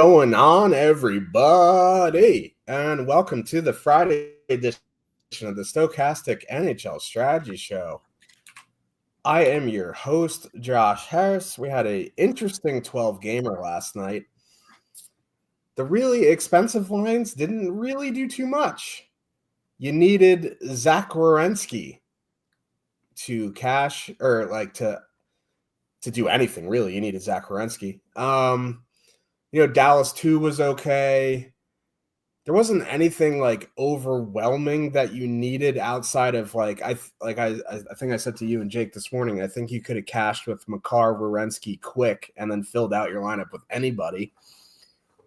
going on, everybody? And welcome to the Friday edition of the Stochastic NHL Strategy Show. I am your host, Josh Harris. We had an interesting 12-gamer last night. The really expensive lines didn't really do too much. You needed Zach Werenski to cash, or to do anything, really. You needed Zach Werenski. Dallas 2 was okay. There wasn't anything overwhelming that you needed outside of I think I said to you and Jake this morning, I think you could have cashed with Makar, Werenski quick and then filled out your lineup with anybody.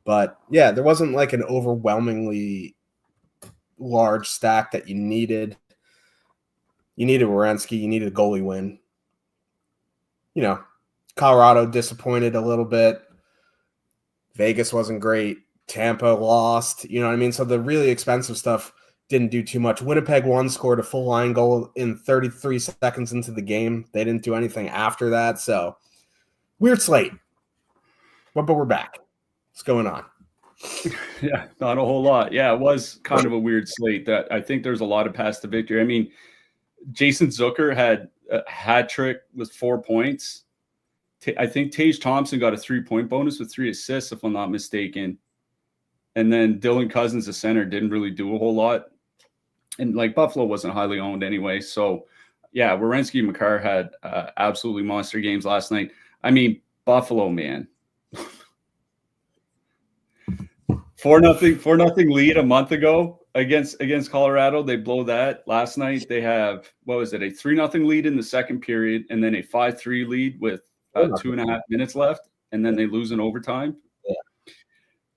But yeah, there wasn't an overwhelmingly large stack that you needed. You needed Werenski, you needed a goalie win. Colorado disappointed a little bit. Vegas wasn't great. Tampa lost. You know what I mean? So the really expensive stuff didn't do too much. Winnipeg won, scored a full line goal in 33 seconds into the game. They didn't do anything after that. So weird slate. But we're back. What's going on? Yeah, not a whole lot. Yeah, it was kind of a weird slate that I think there's a lot of paths to victory. I mean, Jason Zucker had a hat trick with 4 points. I think Tage Thompson got a 3-point bonus with 3 assists, if I'm not mistaken. And then Dylan Cousins, the center, didn't really do a whole lot. And Buffalo wasn't highly owned anyway. So yeah, Werenski and Makar had absolutely monster games last night. I mean, Buffalo, man. 4-0 lead a month ago against Colorado. They blow that. Last night they have, a 3-0 lead in the second period, and then a 5-3 lead with 2.5 minutes left, and then they lose in overtime. Yeah.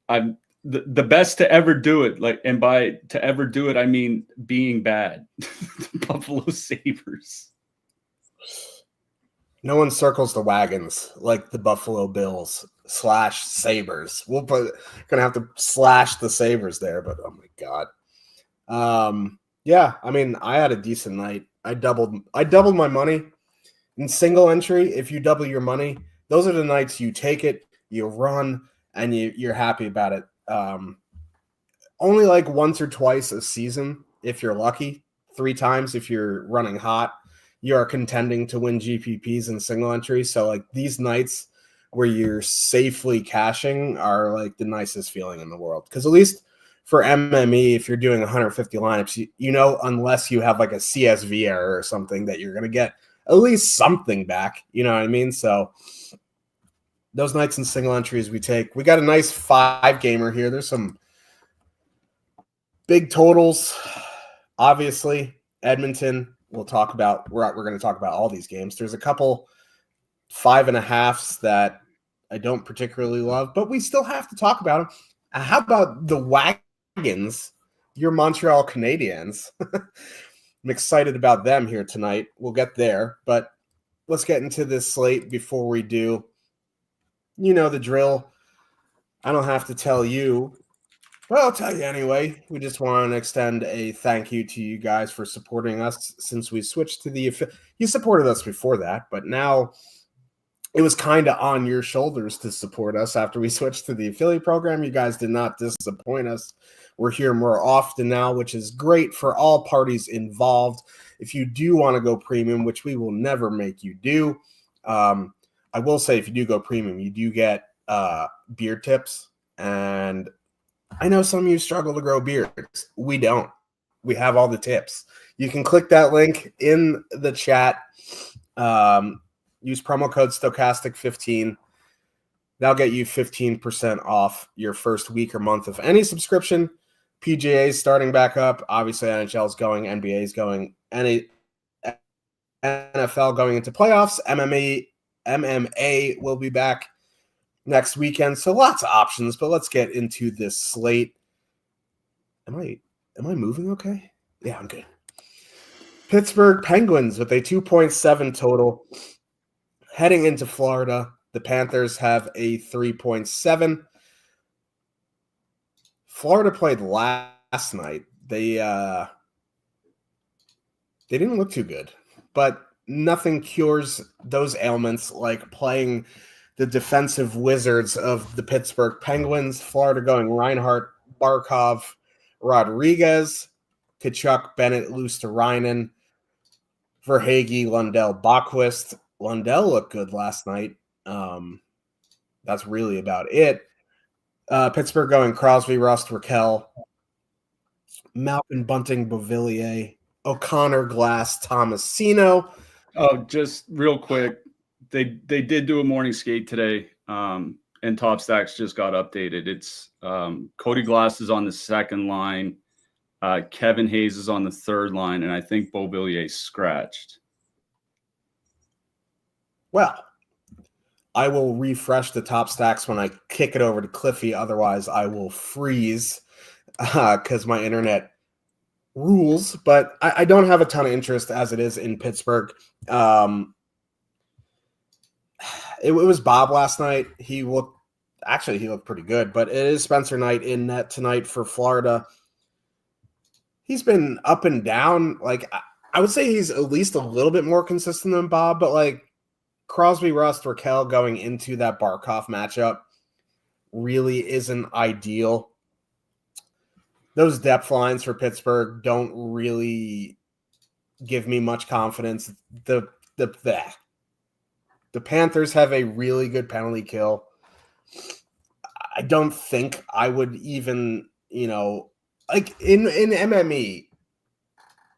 I'm the best to ever do it. And by to ever do it, I mean being bad. The Buffalo Sabres. No one circles the wagons like the Buffalo Bills / Sabres. Gonna have to slash the Sabres there, but oh my God. Yeah, I mean, I had a decent night. I doubled my money. In single entry, if you double your money, those are the nights you take it, you run, and you're happy about it. Only once or twice a season, if you're lucky, 3 times if you're running hot, you are contending to win GPPs in single entry. So these nights where you're safely cashing are the nicest feeling in the world. Because at least for MME, if you're doing 150 lineups, unless you have a CSV error or something, that you're going to get at least something back. You know what I mean? So those nights in single entries we got a nice 5-gamer here. There's some big totals. Obviously, Edmonton, we're going to talk about all these games. There's a couple 5.5s that I don't particularly love, but we still have to talk about them. How about the Wagons, your Montreal Canadiens? I'm excited about them here tonight. We'll get there, but let's get into this slate before we do. You know the drill. I don't have to tell you. Well, I'll tell you anyway. We just want to extend a thank you to you guys for supporting us since we switched to the – you supported us before that, but now it was kind of on your shoulders to support us after we switched to the affiliate program. You guys did not disappoint us. We're here more often now, which is great for all parties involved. If you do want to go premium, which we will never make you do, I will say if you do go premium, you do get beer tips. And I know some of you struggle to grow beards. We don't. We have all the tips. You can click that link in the chat. Use promo code Stochastic15. That'll get you 15% off your first week or month of any subscription. PGA is starting back up. Obviously, NHL is going. NBA is going. NFL going into playoffs. MMA will be back next weekend. So lots of options, but let's get into this slate. Am I moving okay? Yeah, I'm good. Pittsburgh Penguins with a 2.7 total. Heading into Florida, the Panthers have a 3.7. Florida played last night. They didn't look too good, but nothing cures those ailments like playing the defensive wizards of the Pittsburgh Penguins. Florida going Reinhart, Barkov, Rodriguez, Tkachuk, Bennett, Luosterainen, Verhaeghe, Lundell, Bachwist. Lundell looked good last night. That's really about it. Pittsburgh going Crosby, Rust, Raquel, Malkin, Bunting, Beauvillier, O'Connor, Glass, Tomasino. Oh, just real quick. They did do a morning skate today, and Top Stacks just got updated. It's Cody Glass is on the second line. Kevin Hayes is on the third line, and I think Beauvillier scratched. Well, I will refresh the Top Stacks when I kick it over to Cliffy. Otherwise, I will freeze because my internet rules. But I don't have a ton of interest as it is in Pittsburgh. It was Bob last night. He looked pretty good, but it is Spencer Knight in net tonight for Florida. He's been up and down. Like, I would say he's at least a little bit more consistent than Bob, but like Crosby, Rust, Raquel going into that Barkov matchup really isn't ideal. Those depth lines for Pittsburgh don't really give me much confidence. The Panthers have a really good penalty kill. I don't think I would even, like in MME,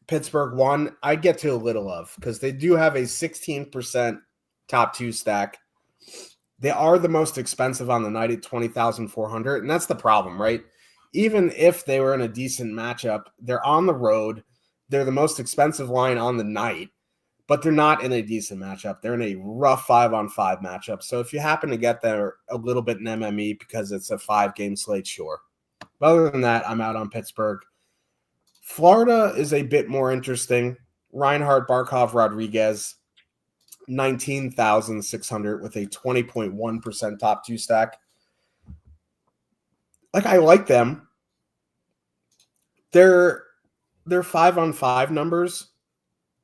Pittsburgh won. I'd get to a little of because they do have a 16% top two stack. They are the most expensive on the night at 20,400, and that's the problem, right? Even if they were in a decent matchup, they're on the road. They're the most expensive line on the night. But they're not in a decent matchup. They're in a rough 5-on-5 matchup. So if you happen to get there a little bit in MME because it's a 5-game slate, sure. But other than that, I'm out on Pittsburgh. Florida is a bit more interesting. Reinhart, Barkov, Rodriguez, 19,600 with a 20.1% top two stack. Like, I like them. Their 5-on-5 numbers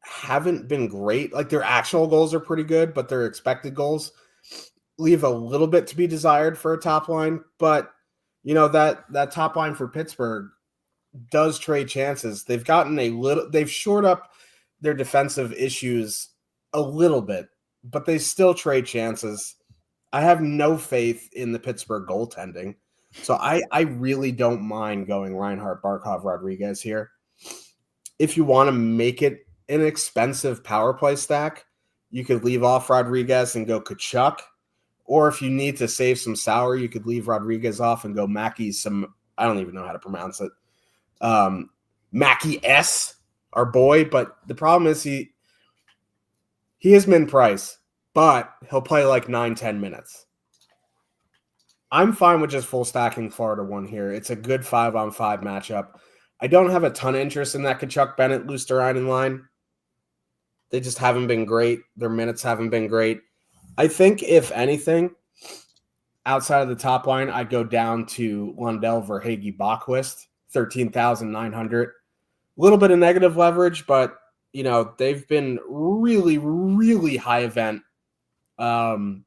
haven't been great. Like, their actual goals are pretty good, but their expected goals leave a little bit to be desired for a top line. But that top line for Pittsburgh does trade chances. They've shored up their defensive issues a little bit, but they still trade chances. I have no faith in the Pittsburgh goaltending, so I really don't mind going Reinhart, Barkov, Rodriguez here. If you want to make it an expensive power play stack, you could leave off Rodriguez and go Tkachuk. Or if you need to save some salary, you could leave Rodriguez off and go Mackie I don't even know how to pronounce it. Mackie S, our boy. But the problem is he is min price, but he'll play like 9-10 minutes. I'm fine with just full stacking Florida 1 here. It's a good 5-on-5 matchup. I don't have a ton of interest in that Tkachuk, Bennett, Luosterainen line. They just haven't been great. Their minutes haven't been great. I think, if anything, outside of the top line, I'd go down to Lundell, Verhaeghe, Bachwist, 13,900. A little bit of negative leverage, but, they've been really, really high event in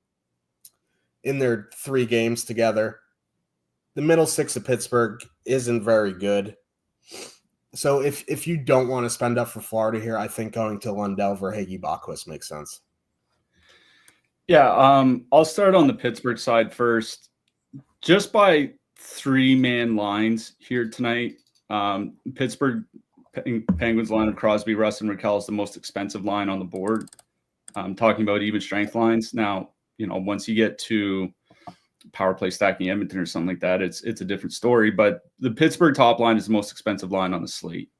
their 3 games together. The middle 6 of Pittsburgh isn't very good. So if you don't want to spend up for Florida here, I think going to Lundell, Verhaeghe, Bachwist makes sense. Yeah, I'll start on the Pittsburgh side first. Just by 3-man lines here tonight, Pittsburgh Penguins line of Crosby, Rust, and Raquel is the most expensive line on the board. I'm talking about even strength lines. Now, once you get to power play stacking Edmonton or something like that, it's a different story. But the Pittsburgh top line is the most expensive line on the slate.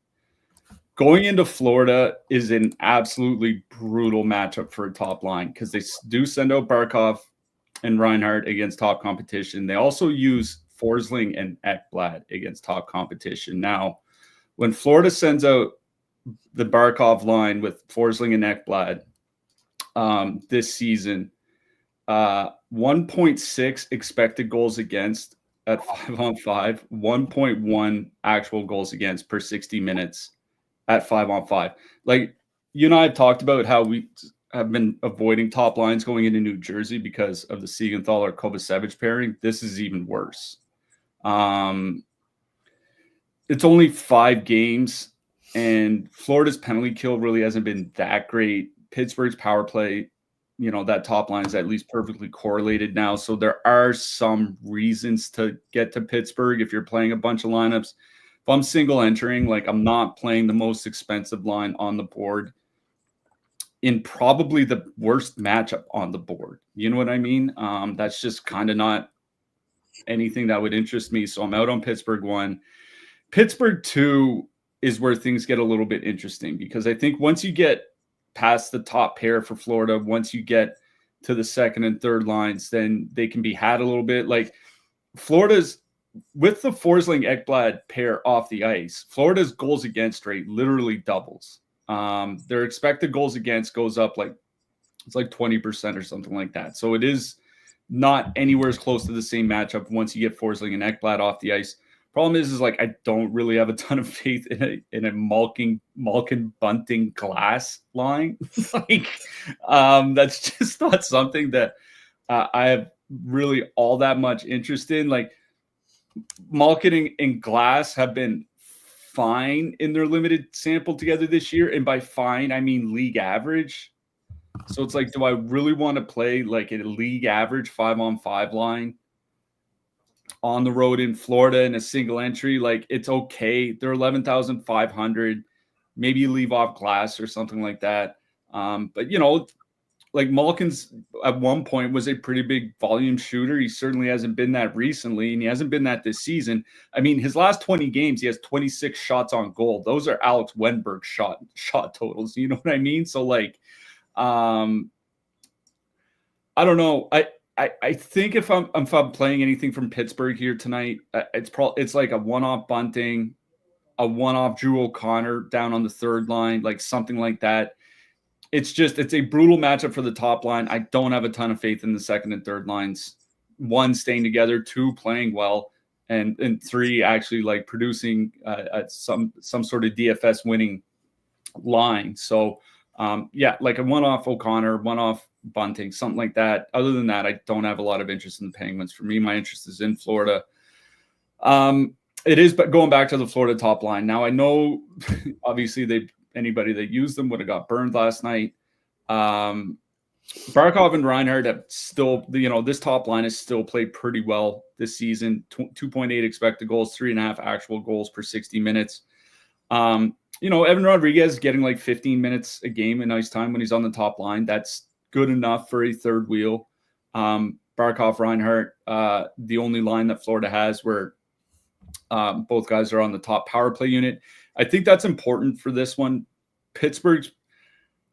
Going into Florida is an absolutely brutal matchup for a top line because they do send out Barkov and Reinhart against top competition. They also use Forsling and Ekblad against top competition. Now, when Florida sends out the Barkov line with Forsling and Ekblad this season, 1.6 expected goals against at 5-on-5, 1.1 actual goals against per 60 minutes at 5-on-5. Like, you and I have talked about how have been avoiding top lines going into New Jersey because of the Siegenthaler or Kovacevic pairing. This is even worse. It's only 5 games, and Florida's penalty kill really hasn't been that great. Pittsburgh's power play, that top line is at least perfectly correlated now. So there are some reasons to get to Pittsburgh if you're playing a bunch of lineups. If I'm single entering, like I'm not playing the most expensive line on the board in probably the worst matchup on the board. You know what I mean? That's just kind of not anything that would interest me. So I'm out on Pittsburgh 1. Pittsburgh 2 is where things get a little bit interesting, because I think once you get past the top pair for Florida, once you get to the second and third lines, then they can be had a little bit. Like Florida's, with the Forsling Ekblad pair off the ice, Florida's goals against rate literally doubles. Their expected goals against goes up it's like 20% or something like that. So it is not anywhere as close to the same matchup once you get Forsling and Ekblad off the ice. Problem is like I don't really have a ton of faith in a Malkin Bunting Glass line. That's just not something that I have really all that much interest in. Like Malkin and Glass have been fine in their limited sample together this year, and by fine I mean league average. So it's like, do I really want to play like a league average 5-on-5 line on the road in Florida in a single entry? Like, it's okay. They're 11,500. Maybe you leave off Glass or something like that. But like Malkin's at one point was a pretty big volume shooter. He certainly hasn't been that recently, and he hasn't been that this season. I mean, his last 20 games, he has 26 shots on goal. Those are Alex Wenberg shot totals. You know what I mean? So like, I don't know. I think if I'm playing anything from Pittsburgh here tonight, it's like a one-off Bunting, a one-off Drew O'Connor down on the third line, like something like that. It's a brutal matchup for the top line. I don't have a ton of faith in the second and third lines. 1, staying together, 2, playing well, and 3, actually like producing some sort of DFS winning line. So like a one-off O'Connor, one-off Bunting, something like that. Other than that, I don't have a lot of interest in the Penguins. For me, my interest is in Florida. It is, but going back to the Florida top line. Now, I know obviously anybody that used them would have got burned last night. Barkov and Reinhart have still, this top line has still played pretty well this season. 2.8 expected goals, 3.5 actual goals per 60 minutes. Evan Rodriguez getting like 15 minutes a game in ice time when he's on the top line. That's good enough for a third wheel. Barkov, Reinhart, the only line that Florida has where both guys are on the top power play unit. I think that's important for this one.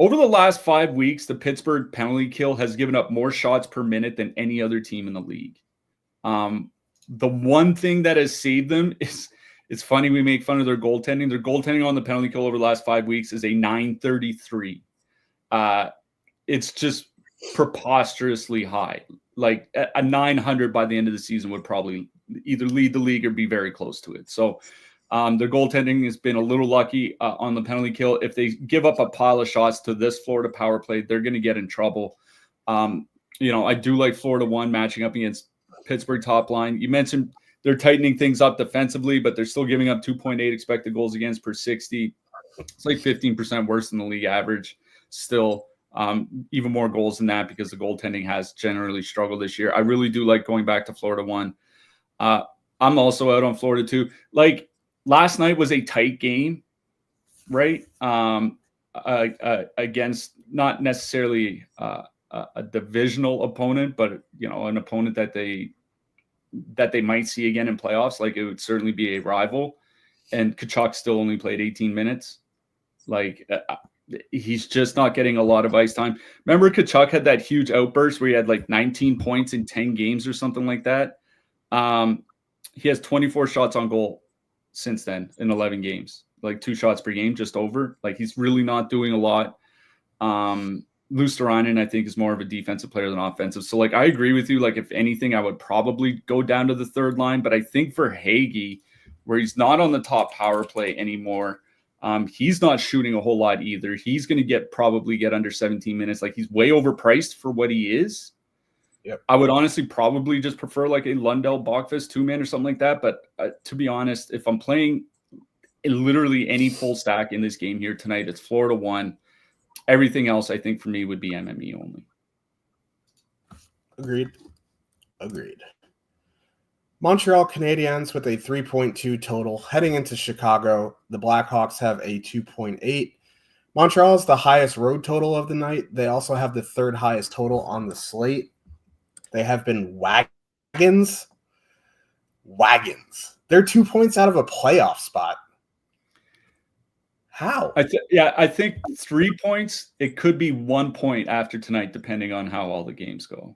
Over the last 5 weeks, the Pittsburgh penalty kill has given up more shots per minute than any other team in the league. The one thing that has saved them is, it's funny we make fun of their goaltending. Their goaltending on the penalty kill over the last 5 weeks is a 933. It's just preposterously high. Like a 900 by the end of the season would probably either lead the league or be very close to it. So their goaltending has been a little lucky on the penalty kill. If they give up a pile of shots to this Florida power play, they're going to get in trouble. I do like Florida 1 matching up against Pittsburgh top line. You mentioned they're tightening things up defensively, but they're still giving up 2.8 expected goals against per 60. It's like 15% worse than the league average still. Even more goals than that because the goaltending has generally struggled this year. I really do like going back to Florida 1. I'm also out on Florida 2. Like, last night was a tight game, right? Against not necessarily a divisional opponent, but an opponent that they might see again in playoffs. Like, it would certainly be a rival. And Tkachuk still only played 18 minutes. Like, he's just not getting a lot of ice time. Remember, Tkachuk had that huge outburst where he had like 19 points in 10 games or something like that. He has 24 shots on goal since then in 11 games, like 2 shots per game, just over. Like, he's really not doing a lot. Luosterainen, I think, is more of a defensive player than offensive. So, like, I agree with you. Like, if anything, I would probably go down to the third line. But I think for Hagee, where he's not on the top power play anymore, He's not shooting a whole lot either. He's going to probably get under 17 minutes. Like, he's way overpriced for what he is. Yep. I would honestly probably just prefer like a Lundell Bockfist 2-man or something like that. But to be honest, if I'm playing literally any full stack in this game here tonight, it's Florida 1. Everything else, I think, for me would be MME only. Agreed. Montreal Canadiens with a 3.2 total. Heading into Chicago, the Blackhawks have a 2.8. Montreal is the highest road total of the night. They also have the third highest total on the slate. They have been wagons. They're 2 points out of a playoff spot. How? I think 3 points. It could be 1 point after tonight, depending on how all the games go.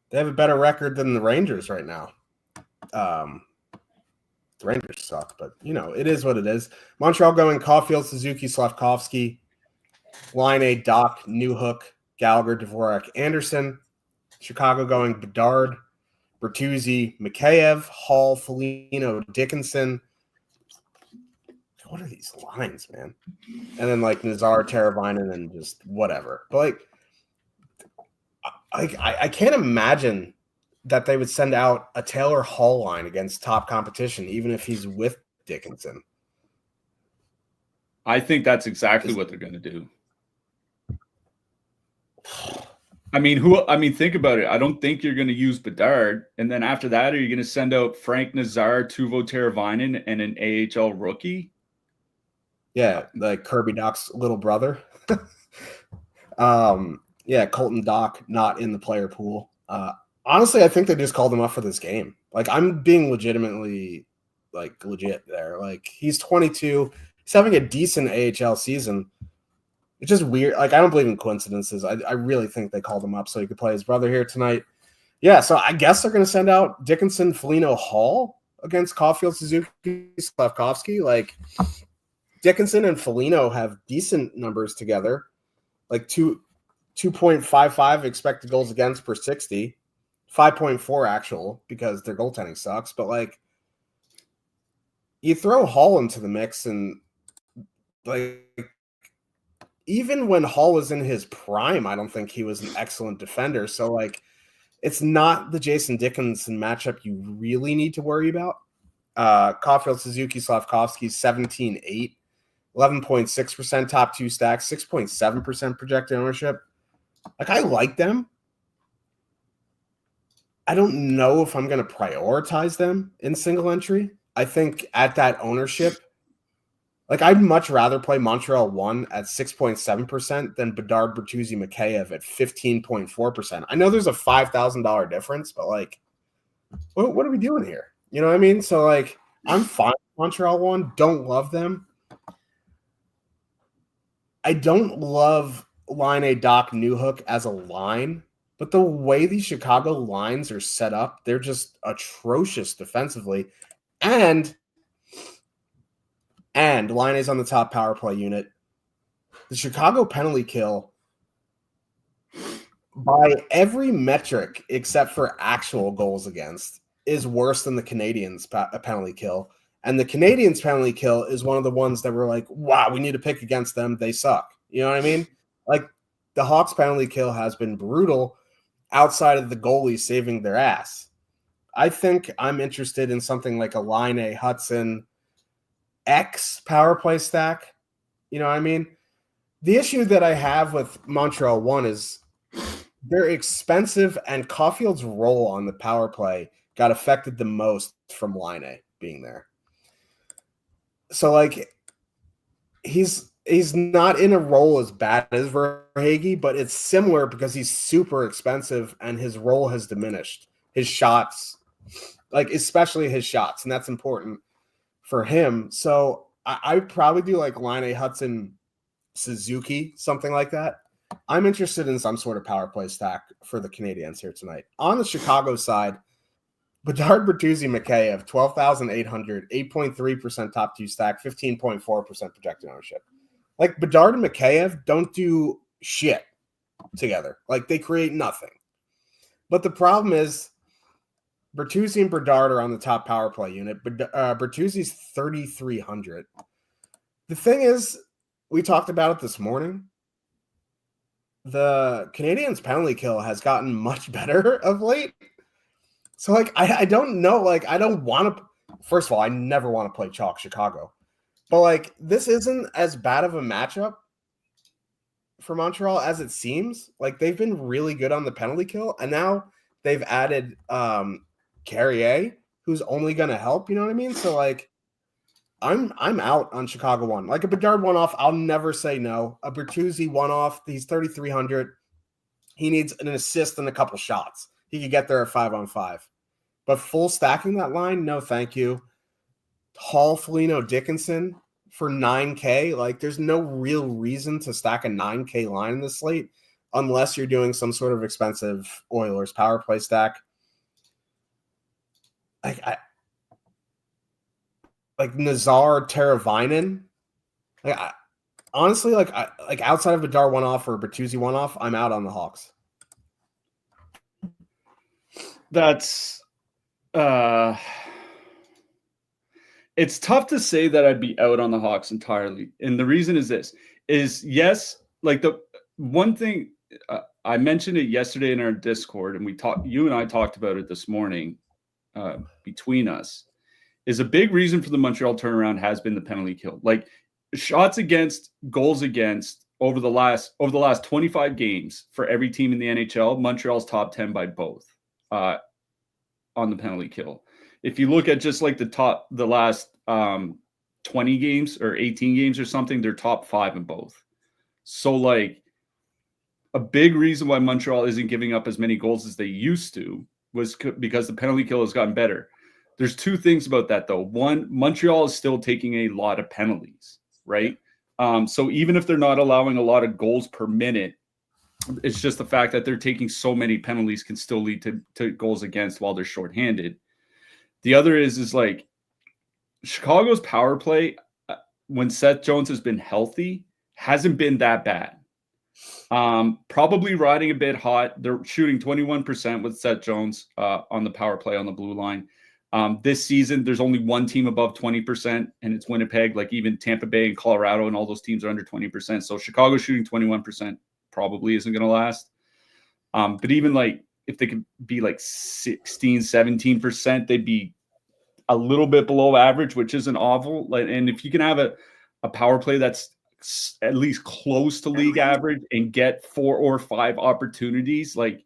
They have a better record than the Rangers right now. The Rangers suck, but, it is what it is. Montreal going Caulfield, Suzuki, Slavkovsky, Line, Doc, Newhook, Gallagher, Dvorak, Anderson. Chicago going Bedard, Bertuzzi, Mikheyev, Hall, Foligno, Dickinson. What are these lines, man? And then Nazar, Teravainen, and just whatever. But I can't imagine that they would send out a Taylor Hall line against top competition, even if he's with Dickinson. I think that's exactly what they're going to do. I mean, think about it. I don't think you're going to use Bedard. And then after that, are you going to send out Frank Nazar, Teuvo Teravainen, and an AHL rookie? Yeah, like Kirby Doc's little brother. Colton Doc not in the player pool. Honestly, I think they just called him up for this game. I'm being legitimately legit there. He's 22. He's having a decent AHL season. It's just weird. I don't believe in coincidences. I really think they called him up so he could play his brother here tonight. Yeah, so I guess they're going to send out Dickinson, Foligno, Hall against Caulfield, Suzuki, Slavkovsky. Dickinson and Foligno have decent numbers together, 2.55 expected goals against per 60, 5.4 actual because their goaltending sucks. But you throw Hall into the mix, and even when Hall was in his prime, I don't think he was an excellent defender. So it's not the Jason Dickinson matchup you really need to worry about. Caulfield, Suzuki, Slavkovsky, 17-8. 11.6% top two stacks, 6.7% projected ownership. I like them. I don't know if I'm going to prioritize them in single entry. I think at that ownership, I'd much rather play Montreal 1 at 6.7% than Bedard, Bertuzzi, Mikheyev at 15.4%. I know there's a $5,000 difference, but what are we doing here? You know what I mean? So I'm fine with Montreal 1. Don't love them. I don't love Line Doc Newhook as a line, but the way these Chicago lines are set up, they're just atrocious defensively. And Line is on the top power play unit. The Chicago penalty kill, by every metric except for actual goals against, is worse than the Canadiens' penalty kill. And the Canadiens' penalty kill is one of the ones that we're wow, we need to pick against them. They suck. You know what I mean? The Hawks' penalty kill has been brutal outside of the goalie saving their ass. I think I'm interested in something like a Line Hudson X power play stack. You know what I mean? The issue that I have with Montreal 1 is they're expensive, and Caulfield's role on the power play got affected the most from Line being there. So he's not in a role as bad as Verhaeghe, but it's similar because he's super expensive and his role has diminished. His shots, especially his shots, and that's important for him. So I would probably do Line Hudson, Suzuki, something like that. I'm interested in some sort of power play stack for the Canadiens here tonight. On the Chicago side, Bedard, Bertuzzi, Mikheyev, 12,800, 8.3% top two stack, 15.4% projected ownership. Bedard and Mikheyev don't do shit together. They create nothing. But the problem is Bertuzzi and Bedard are on the top power play unit. Bertuzzi's 3,300. The thing is, we talked about it this morning. The Canadiens' penalty kill has gotten much better of late. So, like, I don't know. Like, I don't want to. First of all, I never want to play chalk Chicago. But, like, this isn't as bad of a matchup for Montreal as it seems. Like, they've been really good on the penalty kill. And now they've added Carrier, who's only going to help. You know what I mean? So, like, I'm out on Chicago one. Like a Bedard one-off, I'll never say no. A Bertuzzi one-off, he's 3,300. He needs an assist and a couple shots. He could get there at 5-on-5. But full stacking that line, no thank you. Hall, Foligno, Dickinson for 9K. Like, there's no real reason to stack a 9K line in this slate unless you're doing some sort of expensive Oilers power play stack. Like Nazar, Teravainen. Honestly, outside of Bedard one-off or Bertuzzi one-off, I'm out on the Hawks. That's it's tough to say that I'd be out on the Hawks entirely. And the reason is this, is yes, like the one thing I mentioned it yesterday in our Discord, and you and I talked about it this morning between us, is a big reason for the Montreal turnaround has been the penalty kill. Like shots against, goals against over the last 25 games for every team in the NHL, Montreal's top 10 by both on the penalty kill. If you look at just like the last 20 games or 18 games or something, they're top 5 in both. So like a big reason why Montreal isn't giving up as many goals as they used to was because the penalty kill has gotten better. There's two things about that, though. One, Montreal is still taking a lot of penalties, right? So even if they're not allowing a lot of goals per minute, it's just the fact that they're taking so many penalties can still lead to goals against while they're shorthanded. The other is like Chicago's power play, when Seth Jones has been healthy, hasn't been that bad. Probably riding a bit hot. They're shooting 21% with Seth Jones on the power play on the blue line. This season, there's only one team above 20%, and it's Winnipeg. Like even Tampa Bay and Colorado and all those teams are under 20%. So Chicago shooting 21% probably isn't going to last. But even like if they could be like 16, 17%, they'd be a little bit below average, which isn't awful. Like, and if you can have a power play that's at least close to league average and get 4 or 5 opportunities, like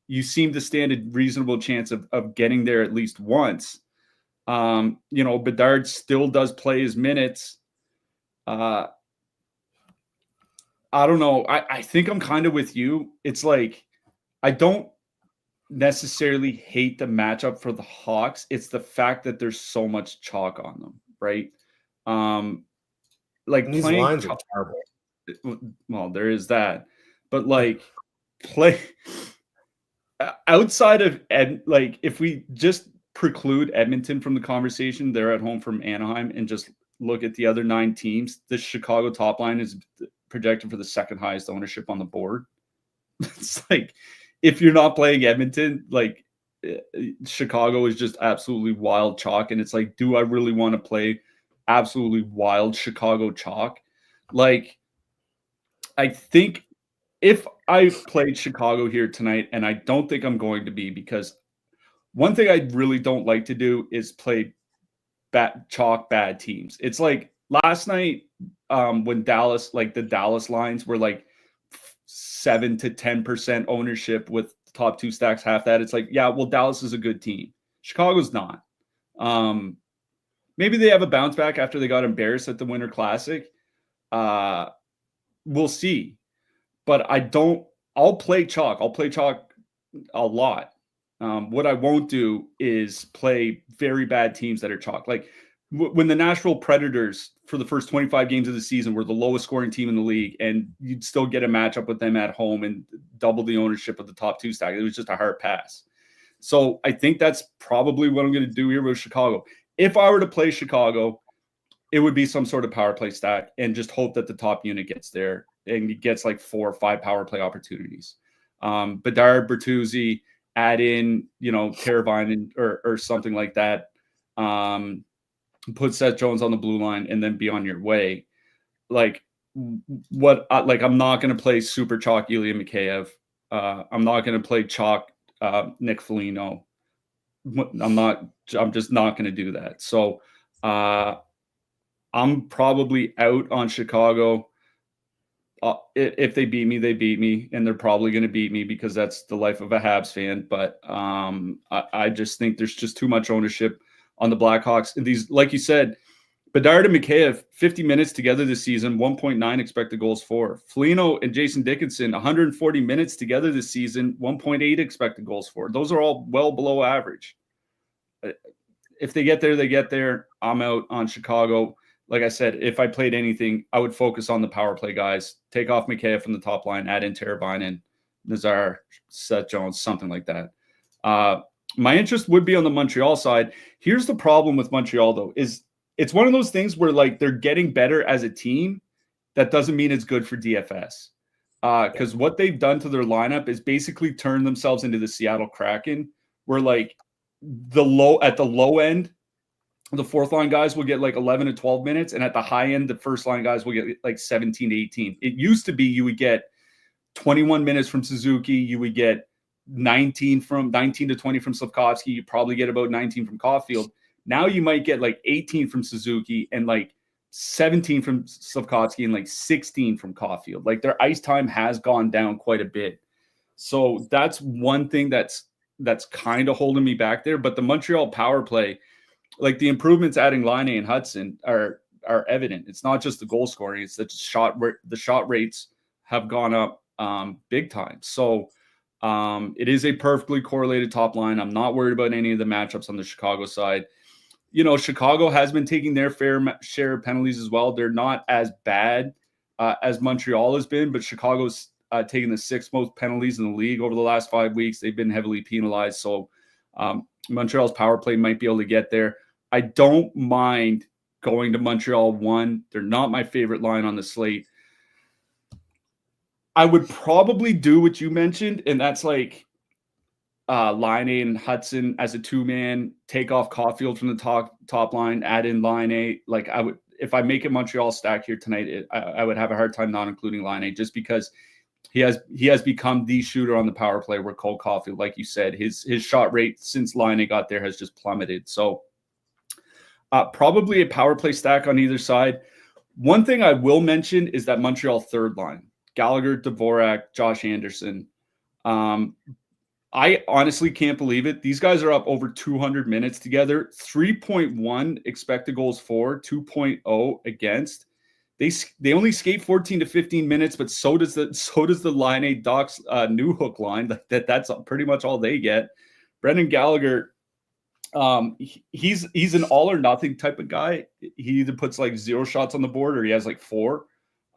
you seem to stand a reasonable chance of getting there at least once. Bedard still does play his minutes. I don't know. I think I'm kind of with you. It's like, I don't necessarily hate the matchup for the Hawks. It's the fact that there's so much chalk on them, right? Like these playing lines are terrible. Well, there is that, but like play outside of like if we just preclude Edmonton from the conversation, they're at home from Anaheim, and just look at the other 9 teams, the Chicago top line is projected for the second highest ownership on the board. It's like, if you're not playing Edmonton, like Chicago is just absolutely wild chalk. And it's like, do I really want to play absolutely wild Chicago chalk? Like, I think if I played Chicago here tonight, and I don't think I'm going to be, because one thing I really don't like to do is play chalk bad teams. It's like last night when Dallas, like the Dallas lines were like 7 to 10% ownership with top 2 stacks, half that. It's like, yeah, well, Dallas is a good team. Chicago's not. Maybe they have a bounce back after they got embarrassed at the Winter Classic. We'll see. But I'll play chalk. I'll play chalk a lot. What I won't do is play very bad teams that are chalk. Like when the Nashville Predators for the first 25 games of the season were the lowest scoring team in the league, and you'd still get a matchup with them at home and double the ownership of the top 2 stack. It was just a hard pass. So I think that's probably what I'm going to do here with Chicago. If I were to play Chicago, it would be some sort of power play stack and just hope that the top unit gets there and it gets like 4 or 5 power play opportunities. Bedard, Bertuzzi, add in, Teravainen or something like that. put Seth Jones on the blue line, and then be on your way. Like, I'm not going to play super chalk Ilya Mikheyev. I'm not going to play chalk Nick Foligno. I'm just not going to do that. So I'm probably out on Chicago. If they beat me, they beat me, and they're probably going to beat me because that's the life of a Habs fan. But I just think there's just too much ownership on the Blackhawks. And these, like you said, Bedard and Mikheyev, 50 minutes together this season, 1.9 expected goals for. Foligno and Jason Dickinson, 140 minutes together this season, 1.8 expected goals for. Those are all well below average. If they get there, they get there. I'm out on Chicago. Like I said, if I played anything, I would focus on the power play guys. Take off Mikheyev from the top line, add in Teravainen, Nazar, Seth Jones, something like that. My interest would be on the Montreal side. Here's the problem with Montreal, though, is it's one of those things where like they're getting better as a team. That doesn't mean it's good for DFS. Because what they've done to their lineup is basically turn themselves into the Seattle Kraken, where like at the low end, the fourth line guys will get like 11 to 12 minutes. And at the high end, the first line guys will get like 17 to 18. It used to be you would get 21 minutes from Suzuki. You would get 19 to 20 from Slafkovsky. You probably get about 19 from Caulfield. Now you might get like 18 from Suzuki and like 17 from Slafkovsky and like 16 from Caulfield. Like their ice time has gone down quite a bit. So that's one thing that's kind of holding me back there. But the Montreal power play, like the improvements adding Laine and Hudson are evident. It's not just the goal scoring; it's that the shot rates have gone up big time. So it is a perfectly correlated top line. I'm not worried about any of the matchups on the Chicago side. You know, Chicago has been taking their fair share of penalties as well. They're not as bad as Montreal has been, but Chicago's taken the 6th most penalties in the league over the last 5 weeks. They've been heavily penalized. So Montreal's power play might be able to get there. I don't mind going to Montreal 1. They're not my favorite line on the slate. I would probably do what you mentioned, and that's like Laine and Hudson as a 2-man, take off Caulfield from the top line, add in Laine. Like I would, if I make a Montreal stack here tonight, I would have a hard time not including Laine just because he has become the shooter on the power play where Cole Caulfield, like you said, his shot rate since Laine got there has just plummeted. So probably a power play stack on either side. One thing I will mention is that Montreal third line, Gallagher, Dvorak, Josh Anderson. I honestly can't believe it. These guys are up over 200 minutes together, 3.1 expected goals for, 2.0 against. They only skate 14 to 15 minutes, but so does the Laine Docs new hook line. That's pretty much all they get. Brendan Gallagher, he's an all or nothing type of guy. He either puts like 0 shots on the board or he has like 4.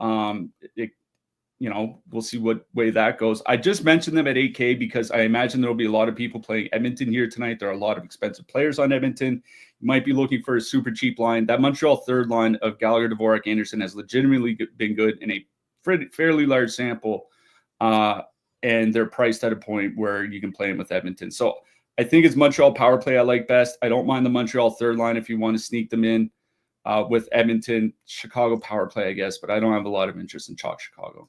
We'll see what way that goes. I just mentioned them at 8K because I imagine there'll be a lot of people playing Edmonton here tonight. There are a lot of expensive players on Edmonton. You might be looking for a super cheap line. That Montreal third line of Gallagher, Dvorak, Anderson has legitimately been good in a fairly large sample. And they're priced at a point where you can play them with Edmonton. So I think it's Montreal power play I like best. I don't mind the Montreal third line if you want to sneak them in with Edmonton. Chicago power play, I guess, but I don't have a lot of interest in chalk Chicago.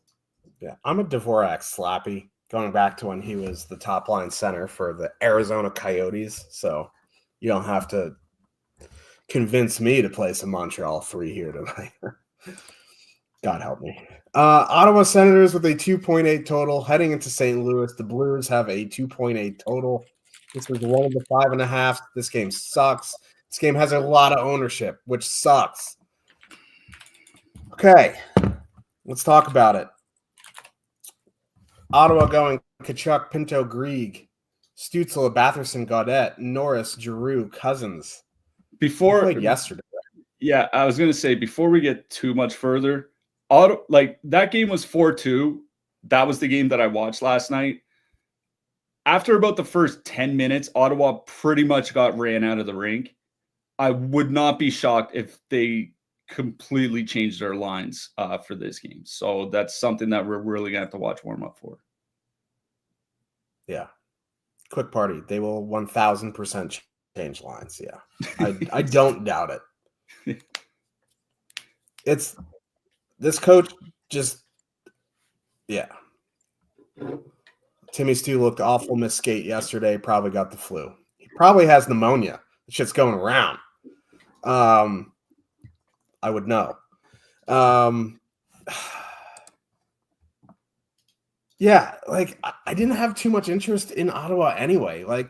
Yeah, I'm a Dvorak slappy, going back to when he was the top line center for the Arizona Coyotes. So you don't have to convince me to play some Montreal 3 here tonight. God help me. Ottawa Senators with a 2.8 total heading into St. Louis. The Blues have a 2.8 total. This was one of the 5.5. This game sucks. This game has a lot of ownership, which sucks. Okay, let's talk about it. Ottawa going Kachuk, Pinto, Grieg, Stützle, Batherson, Gaudette, Norris, Giroux, Cousins. Yesterday. Yeah, I was going to say, before we get too much further, that game was 4-2. That was the game that I watched last night. After about the first 10 minutes, Ottawa pretty much got ran out of the rink. I would not be shocked if they completely changed their lines for this game. So that's something that we're really going to have to watch warm up for. Yeah. Quick party. They will 1,000% change lines. Yeah. I don't doubt it. It's this coach just, yeah. Timmy Stu looked awful, missed skate yesterday, probably got the flu. He probably has pneumonia. The shit's going around. I would know. Yeah, like I didn't have too much interest in Ottawa anyway. Like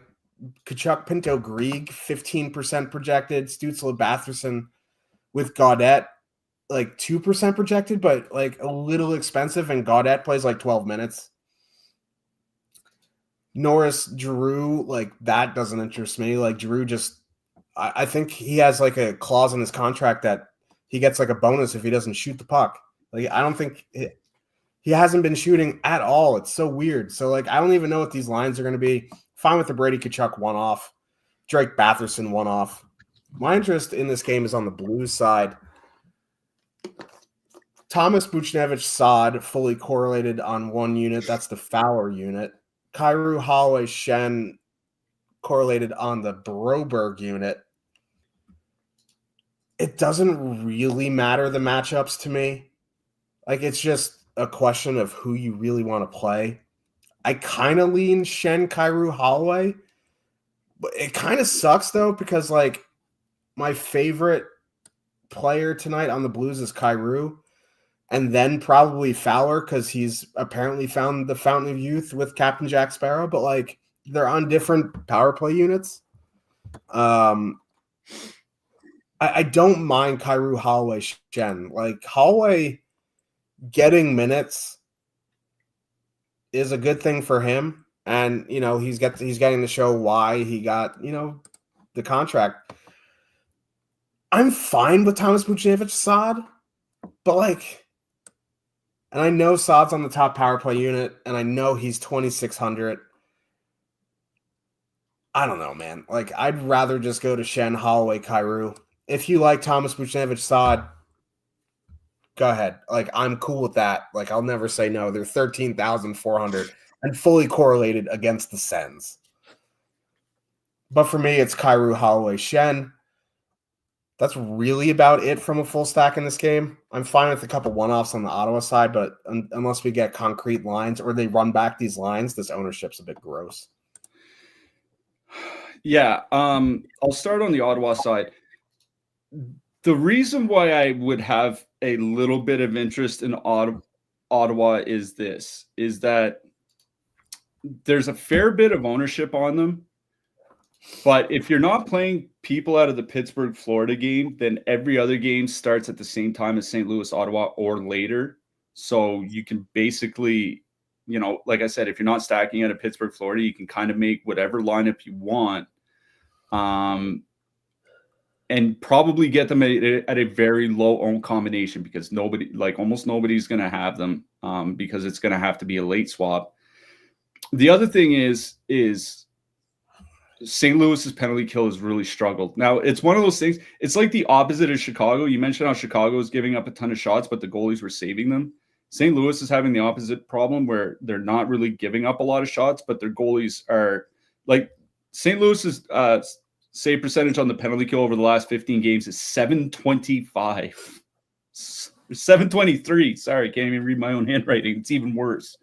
Kachuk, Pinto, Grieg, 15% projected. Stützle, Batherson with Gaudette, like 2% projected, but like a little expensive. And Gaudette plays like 12 minutes. Norris, Giroux, like that doesn't interest me. Like Giroux just, I think he has like a clause in his contract that he gets like a bonus if he doesn't shoot the puck. Like I don't think he hasn't been shooting at all. It's so weird. So like I don't even know what these lines are going to be. Fine with the Brady Kachuk one-off. Drake Batherson one-off. My interest in this game is on the Blues side. Thomas Buchnevich Saad fully correlated on one unit. That's the Fowler unit. Kyrou Holloway Shen correlated on the Broberg unit. It doesn't really matter the matchups to me. Like it's just a question of who you really want to play. I kind of lean Shen, Kyrou Holloway. But it kind of sucks though, because like my favorite player tonight on the Blues is Kyrou, and then probably Fowler because he's apparently found the fountain of youth with Captain Jack Sparrow. But like they're on different power play units. I don't mind Kyrou Holloway Shen. Like Holloway getting minutes is a good thing for him. And, you know, he's getting to show why he got, you know, the contract. I'm fine with Thomas Buchnevich Saad, but like, and I know Saad's on the top power play unit, and I know he's 2,600. I don't know, man. Like, I'd rather just go to Shen, Holloway, Kyrou. If you like Thomas Buchnevich Saad, go ahead. Like, I'm cool with that. Like, I'll never say no. They're 13,400 and fully correlated against the Sens. But for me, it's Kyrou, Holloway, Shen. That's really about it from a full stack in this game. I'm fine with a couple one-offs on the Ottawa side, but unless we get concrete lines or they run back these lines, this ownership's a bit gross. Yeah, I'll start on the Ottawa side. The reason why I would have a little bit of interest in Ottawa is that there's a fair bit of ownership on them. But if you're not playing people out of the Pittsburgh, Florida game, then every other game starts at the same time as St. Louis, Ottawa, or later. So you can basically, you know, like I said, if you're not stacking out of Pittsburgh, Florida, you can kind of make whatever lineup you want, and probably get them at a very low owned combination because almost nobody's going to have them, because it's going to have to be a late swap. The other thing is St. Louis's penalty kill has really struggled. Now, it's one of those things. It's like the opposite of Chicago. You mentioned how Chicago is giving up a ton of shots, but the goalies were saving them. St. Louis is having the opposite problem where they're not really giving up a lot of shots, but their goalies are like St. Louis's save percentage on the penalty kill over the last 15 games is .725. 723. Sorry, can't even read my own handwriting. It's even worse.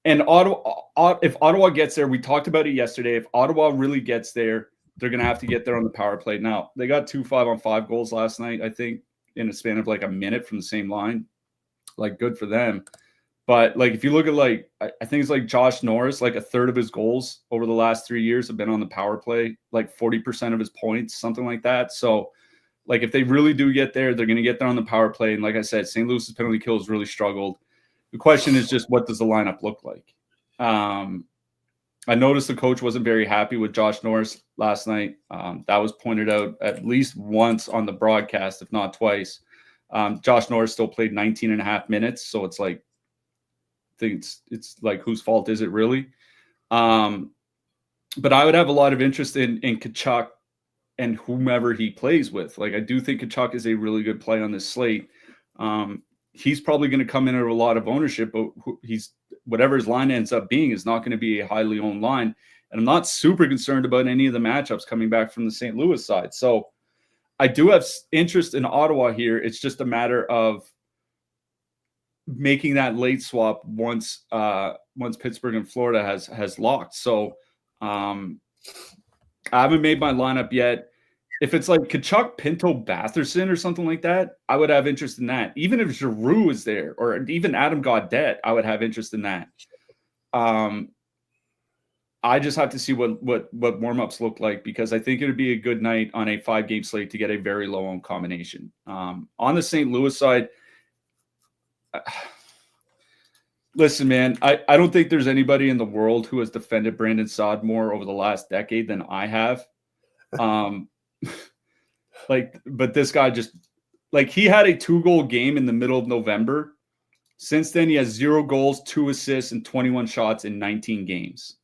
And if Ottawa gets there, we talked about it yesterday. If Ottawa really gets there, they're going to have to get there on the power play. Now, they got 2 5-on-5 goals last night, I think, in a span of like a minute from the same line. Like, good for them. But, like, if you look at, like, I think it's like Josh Norris, like a third of his goals over the last 3 years have been on the power play, like 40% of his points, something like that. So, like, if they really do get there, they're going to get there on the power play. And like I said, St. Louis's penalty kill has really struggled. The question is just, what does the lineup look like? I noticed the coach wasn't very happy with Josh Norris last night. That was pointed out at least once on the broadcast, if not twice. Josh Norris still played 19 and a half minutes. So it's like, I think it's like, whose fault is it really? But I would have a lot of interest in Kachuk and whomever he plays with. Like, I do think Kachuk is a really good play on this slate. He's probably going to come in at a lot of ownership, but whatever his line ends up being is not going to be a highly owned line. And I'm not super concerned about any of the matchups coming back from the St. Louis side. So I do have interest in Ottawa here. It's just a matter of making that late swap once Pittsburgh and Florida has locked. So I haven't made my lineup yet. If it's like Tkachuk, Pinto, Batherson or something like that, I would have interest in that. Even if Giroux is there or even Adam Gaudette, I would have interest in that. I just have to see what warm-ups look like, because I think it would be a good night on a 5-game slate to get a very low-owned combination. On the St. Louis side, listen, man, I don't think there's anybody in the world who has defended Brandon Saad more over the last decade than I have. But this guy just, he had a 2-goal game in the middle of November. Since then, he has 0 goals, 2 assists, and 21 shots in 19 games.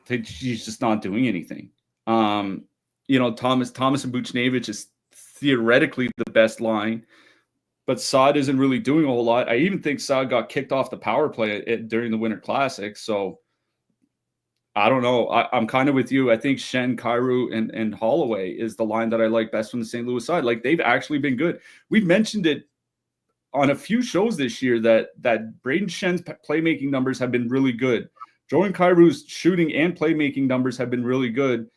He's just not doing anything. Thomas and Buchnevich is theoretically the best line, but Saad isn't really doing a whole lot. I even think Saad got kicked off the power play during the Winter Classic. So I don't know. I'm kind of with you. I think Shen, Kyrou, and Holloway is the line that I like best from the St. Louis side. They've actually been good. We've mentioned it on a few shows this year that Braden Shen's playmaking numbers have been really good. Jordan Kyrou's shooting and playmaking numbers have been really good.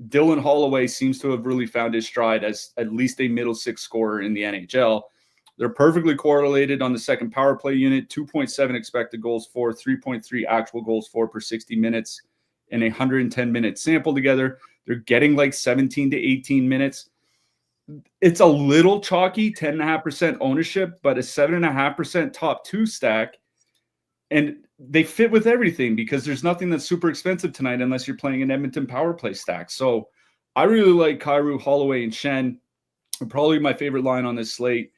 Dylan Holloway seems to have really found his stride as at least a middle six scorer in the NHL. They're perfectly correlated on the second power play unit, 2.7 expected goals for, 3.3 actual goals for per 60 minutes in a 110-minute sample together. They're getting 17 to 18 minutes. It's a little chalky, 10.5% ownership, but a 7.5% top 2 stack. And they fit with everything because there's nothing that's super expensive tonight unless you're playing an Edmonton power play stack. So I really like Kyrou, Holloway, and Shen. Probably my favorite line on this slate.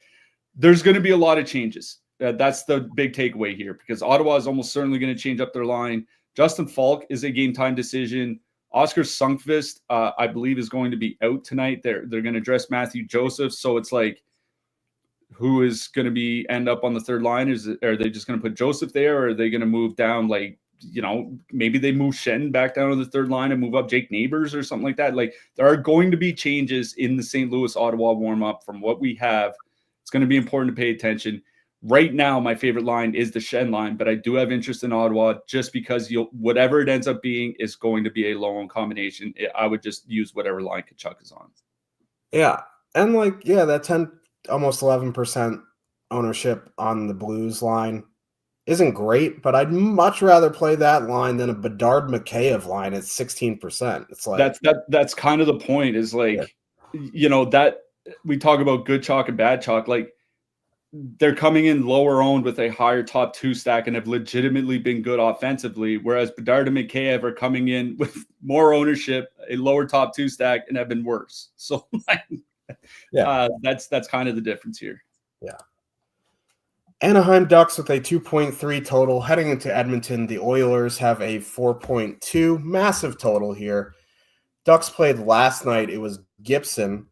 There's going to be a lot of changes. That's the big takeaway here, because Ottawa is almost certainly going to change up their line. Justin Falk is a game-time decision. Oscar Sundqvist, I believe, is going to be out tonight. They're going to dress Matthew Joseph. So it's who is going to end up on the third line? Are they just going to put Joseph there, or are they going to move down, maybe they move Shen back down to the third line and move up Jake Neighbors or something like that? There are going to be changes in the St. Louis-Ottawa warm-up from what we have. It's going to be important to pay attention. Right now, my favorite line is the Shen line, but I do have interest in Ottawa just because whatever it ends up being is going to be a low-owned combination. I would just use whatever line Tkachuk is on. Yeah, and that 10, almost 11% ownership on the Blues line isn't great, but I'd much rather play that line than a Bedard Mikheyev line at 16%. It's that's kind of the point. Is that we talk about good chalk and bad chalk. They're coming in lower owned with a higher top 2 stack and have legitimately been good offensively, whereas Bedard and Mikheyev are coming in with more ownership, a lower top 2 stack, and have been worse. So that's kind of the difference here. Yeah. Anaheim Ducks with a 2.3 total. Heading into Edmonton, the Oilers have a 4.2. Massive total here. Ducks played last night. It was Gibson.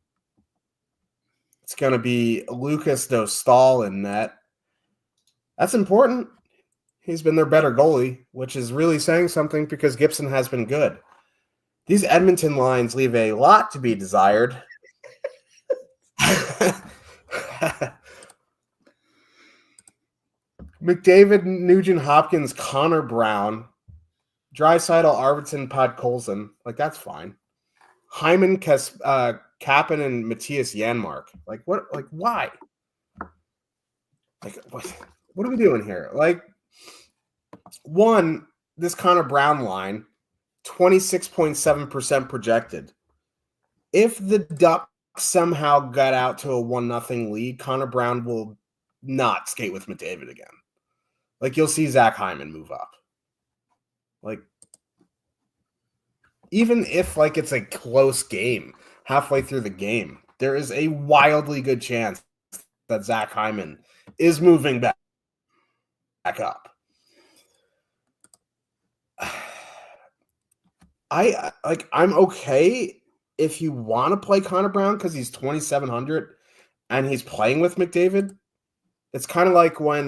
It's going to be Lucas Dostal in net. That's important. He's been their better goalie, which is really saying something because Gibson has been good. These Edmonton lines leave a lot to be desired. McDavid, Nugent Hopkins, Connor Brown, Draisaitl, Arvidsson, Podkolzin. That's fine. Hyman, Kappen, and Matthias Janmark. What? Why? What are we doing here? One, this Connor Brown line, 26.7% projected. If the Ducks somehow got out to a 1-0 lead, Connor Brown will not skate with McDavid again. You'll see Zach Hyman move up. Even if it's a close game halfway through the game, there is a wildly good chance that Zach Hyman is moving back up. I'm okay if you want to play Connor Brown because he's 2,700 and he's playing with McDavid. It's kind of like when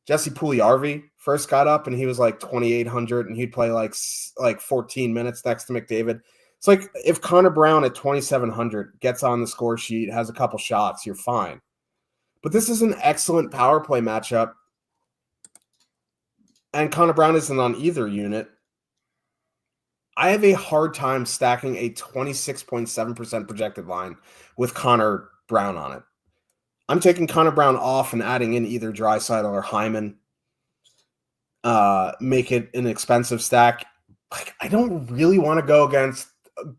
Jesse Puljujarvi first got up and he was 2,800 and he'd play 14 minutes next to McDavid. It's like if Connor Brown at 2,700 gets on the score sheet, has a couple shots, you're fine. But this is an excellent power play matchup. And Connor Brown isn't on either unit. I have a hard time stacking a 26.7% projected line with Connor Brown on it. I'm taking Connor Brown off and adding in either Draisaitl or Hyman. Make it an expensive stack. Like, I don't really want to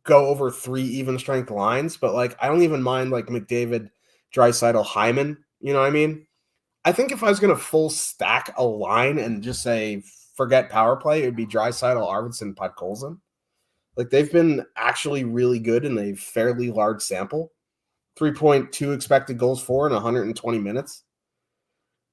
go over 3 even strength lines, but like I don't even mind like McDavid, Draisaitl, Hyman. You know what I mean? I think if I was going to full stack a line and just say forget power play, it would be Draisaitl, Arvidsson, Podkolzin. Like they've been actually really good in a fairly large sample. 3.2 expected goals for in 120 minutes.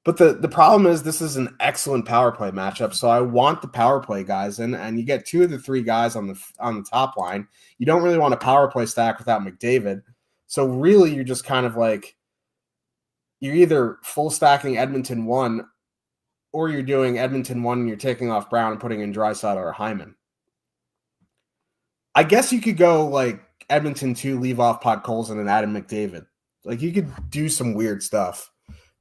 But the problem is this is an excellent power play matchup, so I want the power play guys in, and you get 2 of the 3 guys on the top line. You don't really want a power play stack without McDavid. So really you're just kind of like you're either full stacking Edmonton 1 or you're doing Edmonton 1 and you're taking off Brown and putting in Draisaitl or Hyman. I guess you could go like Edmonton 2, leave off Podkolzin and add in McDavid. Like you could do some weird stuff.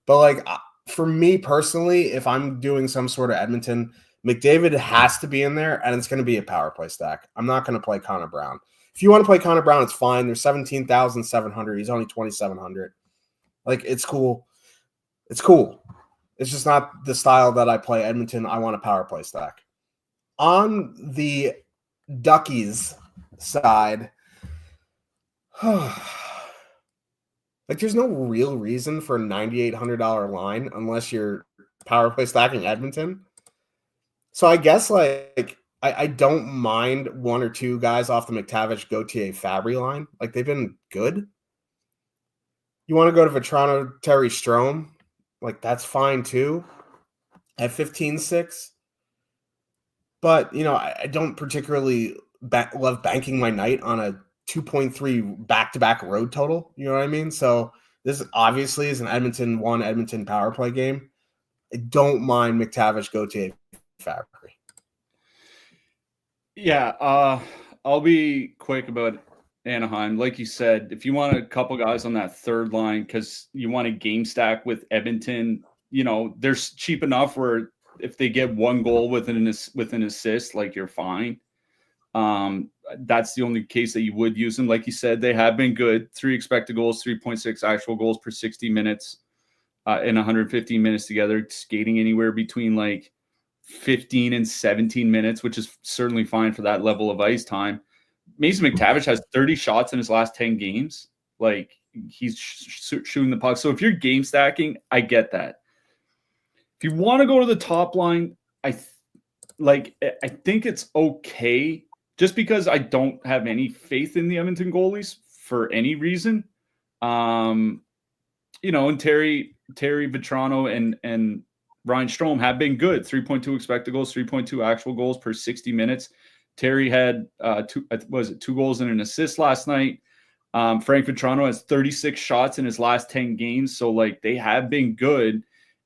But like for me personally, if I'm doing some sort of Edmonton, McDavid has to be in there and it's going to be a power play stack. I'm not going to play Connor Brown. If you want to play Connor Brown, it's fine. There's 17,700. He's only 2,700. Like it's cool. It's cool. It's just not the style that I play Edmonton. I want a power play stack. On the Duckies side, like there's no real reason for a $9,800 line unless you're power play stacking Edmonton. So I guess like I don't mind 1 or 2 guys off the McTavish, Gauthier, Fabry line. Like they've been good. You want to go to Vetrano, Terry Strome, like that's fine too at 15.6. But, you know, I don't particularly love banking my night on a 2.3 back-to-back road total. You know what I mean? So this obviously is an Edmonton 1 Edmonton power play game. I don't mind McTavish, Gauthier, Fabry. Yeah, I'll be quick about Anaheim. Like you said, if you want a couple guys on that third line because you want a game stack with Edmonton, you know, they're cheap enough where if they get 1 goal with an assist, like you're fine. That's the only case that you would use them. Like you said, they have been good. 3 expected goals, 3.6 actual goals per 60 minutes in 115 minutes together, skating anywhere between like 15 and 17 minutes, which is certainly fine for that level of ice time. Mason McTavish has 30 shots in his last 10 games. Like he's shooting the puck. So if you're game stacking, I get that. If you want to go to the top line, I think it's okay just because I don't have any faith in the Edmonton goalies for any reason. You know, and Terry Vetrano and Ryan Strome have been good. 3.2 expected goals, 3.2 actual goals per 60 minutes. Terry had 2 goals and an assist last night. Frank Vetrano has 36 shots in his last 10 games. So like they have been good.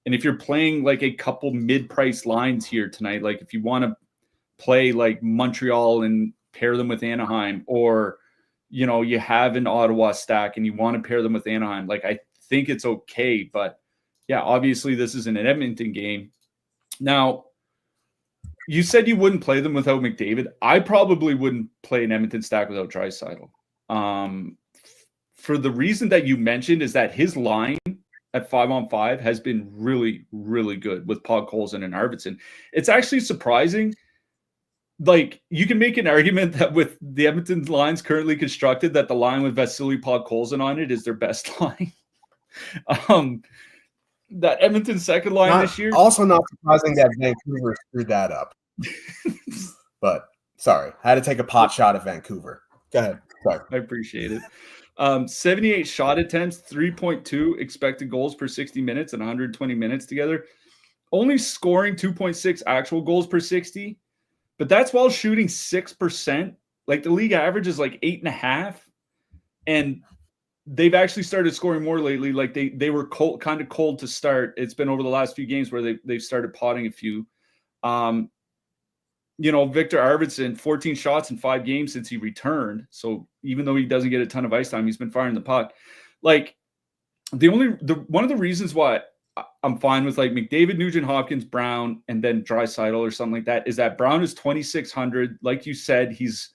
And if you're playing like a couple mid-price lines here tonight, like if you want to play like Montreal and pair them with Anaheim, or, you know, you have an Ottawa stack and you want to pair them with Anaheim, like I think it's okay. But yeah, obviously this isn't an Edmonton game. Now, you said you wouldn't play them without McDavid. I probably wouldn't play an Edmonton stack without Draisaitl. For the reason that you mentioned is that his line at 5-on-5 has been really, really good with Podkolzin and Arvidsson. It's actually surprising. Like you can make an argument that with the Edmonton lines currently constructed, that the line with Vasily Podkolzin on it is their best line. That Edmonton second line this year. Also not surprising that Vancouver screwed that up. But sorry, I had to take a pot shot at Vancouver. Go ahead. Sorry. I appreciate it. 78 shot attempts, 3.2 expected goals per 60 minutes and 120 minutes together. Only scoring 2.6 actual goals per 60, but that's while shooting 6%. Like the league average is like 8.5, and they've actually started scoring more lately. Like they were kind of cold to start. It's been over the last few games where they've started potting a few. Victor Arvidsson, 14 shots in 5 games since he returned. So even though he doesn't get a ton of ice time, he's been firing the puck. Like one of the reasons why I'm fine with like McDavid, Nugent Hopkins, Brown, and then Draisaitl or something like that is that Brown is 2,600. Like you said, he's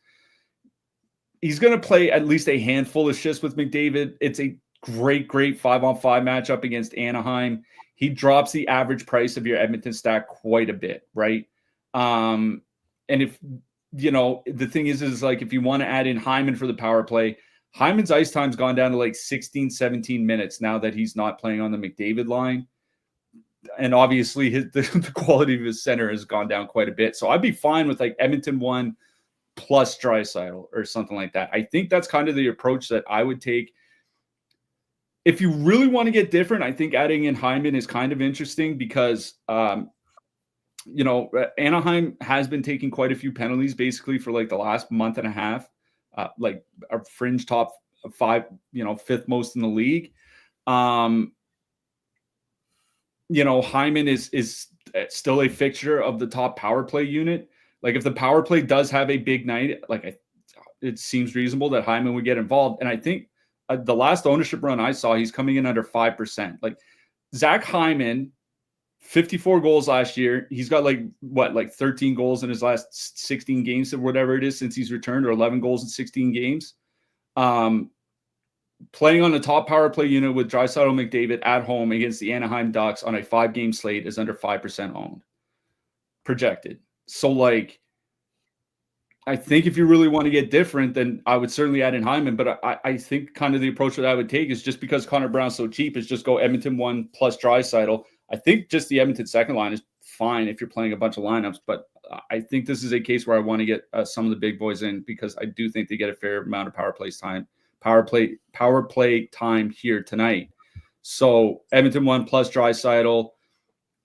going to play at least a handful of shifts with McDavid. It's a great 5-on-5 matchup against Anaheim. He drops the average price of your Edmonton stack quite a bit, right? And if, the thing is like if you want to add in Hyman for the power play, Hyman's ice time's gone down to like 16, 17 minutes now that he's not playing on the McDavid line. And obviously the quality of his center has gone down quite a bit. So I'd be fine with like Edmonton 1 plus Draisaitl or something like that. I think that's kind of the approach that I would take. If you really want to get different, I think adding in Hyman is kind of interesting because, Anaheim has been taking quite a few penalties basically for like the last month and a half, like a fringe top 5, 5th most in the league. Hyman is still a fixture of the top power play unit. Like if the power play does have a big night, it seems reasonable that Hyman would get involved. And I think the last ownership run I saw, he's coming in under 5%. Like Zach Hyman, 54 goals last year. He's got 13 goals in his last 16 games or whatever it is since he's returned, or 11 goals in 16 games. Playing on the top power play unit with Draisaitl McDavid at home against the Anaheim Ducks on a 5-game slate is under 5% owned projected. So I think if you really want to get different, then I would certainly add in Hyman. But I think kind of the approach that I would take is just because Connor Brown's so cheap is just go Edmonton 1 plus Draisaitl. I think just the Edmonton second line is fine if you're playing a bunch of lineups. But I think this is a case where I want to get some of the big boys in because I do think they get a fair amount of power play time here tonight. So Edmonton 1 plus Draisaitl,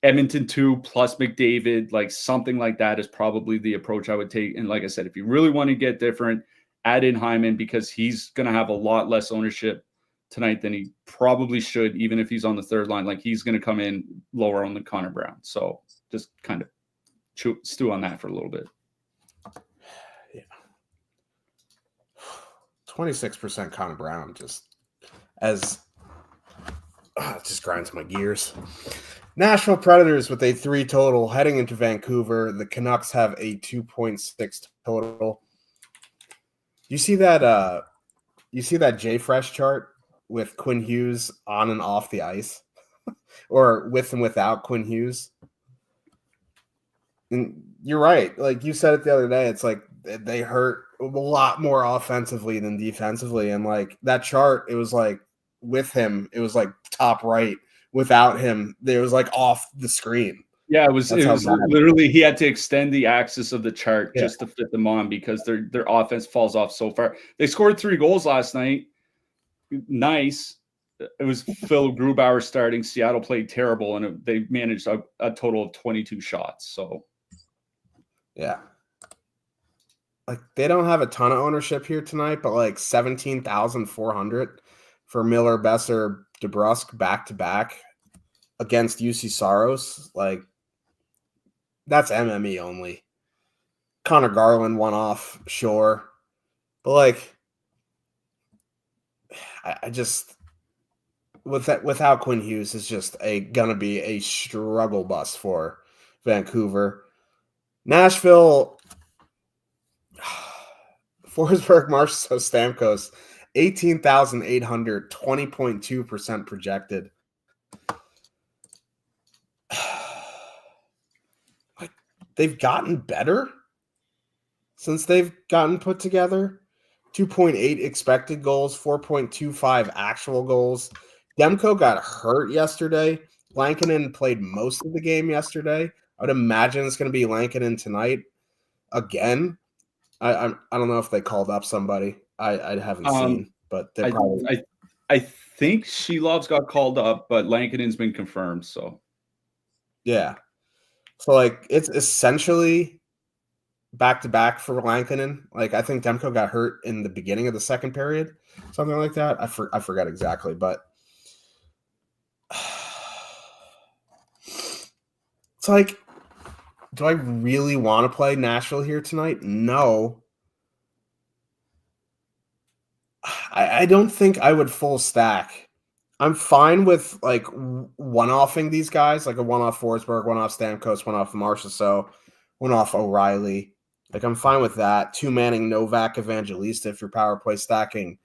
Edmonton 2 plus McDavid, like something like that is probably the approach I would take. And like I said, if you really want to get different, add in Hyman because he's going to have a lot less ownership tonight than he probably should, even if he's on the third line. Like he's going to come in lower on the Connor Brown. So just kind of stew on that for a little bit. Yeah. 26% Connor Brown just grinds my gears. Nashville Predators with a 3 total heading into Vancouver. The Canucks have a 2.6 total. You see that J Fresh chart with Quinn Hughes on and off the ice, or with and without Quinn Hughes? And you're right. Like you said it the other day, it's like they hurt a lot more offensively than defensively. And like that chart, it was like with him, it was like top right. Without him, there was like off the screen. Yeah, it was literally he had to extend the axis of the chart just to fit them on because their offense falls off so far. They scored 3 goals last night. Nice. It was Phil Grubauer starting. Seattle played terrible, and they managed a total of 22 shots. So, yeah. Like they don't have a ton of ownership here tonight, but like 17,400 for Miller, Besser, DeBrusque back-to-back against UC Saros. Like, that's MME only. Connor Garland one off, sure. But, like, I just without Quinn Hughes is just gonna be a struggle bus for Vancouver. Nashville, Forsberg, Marchessault, Stamkos, 18,800, 20.2% projected. Like they've gotten better since they've gotten put together. 2.8 expected goals, 4.25 actual goals. Demko got hurt yesterday. Lankinen played most of the game yesterday. I would imagine it's going to be Lankinen tonight again. I don't know if they called up somebody. I haven't seen, but they probably. I think Shelov's got called up, but Lankinen's been confirmed. So, yeah. So like it's essentially back to back for Lankinen. Like I think Demko got hurt in the beginning of the second period, something like that. I forgot exactly, but it's like Do I really want to play Nashville here tonight? No. I don't think I would full stack. I'm fine with like one-offing these guys, like a one-off Forsberg, one-off Stamkos, one-off Marchessault, one-off O'Reilly. Like I'm fine with that. Two-manning Novak Evangelista if you're power play stacking.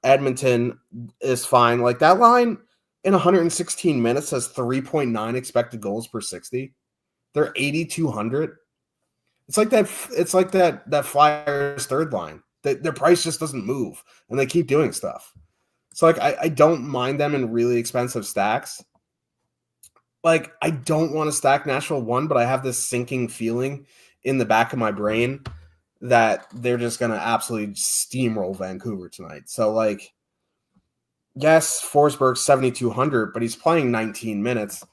Edmonton is fine. Like that line in 116 minutes has 3.9 expected goals per 60. They're 8,200. It's like that Flyers third line. Their price just doesn't move, and they keep doing stuff. So like I don't mind them in really expensive stacks. Like I don't want to stack Nashville 1, but I have this sinking feeling in the back of my brain that they're just going to absolutely steamroll Vancouver tonight. So like, yes, Forsberg's 7,200, but he's playing 19 minutes.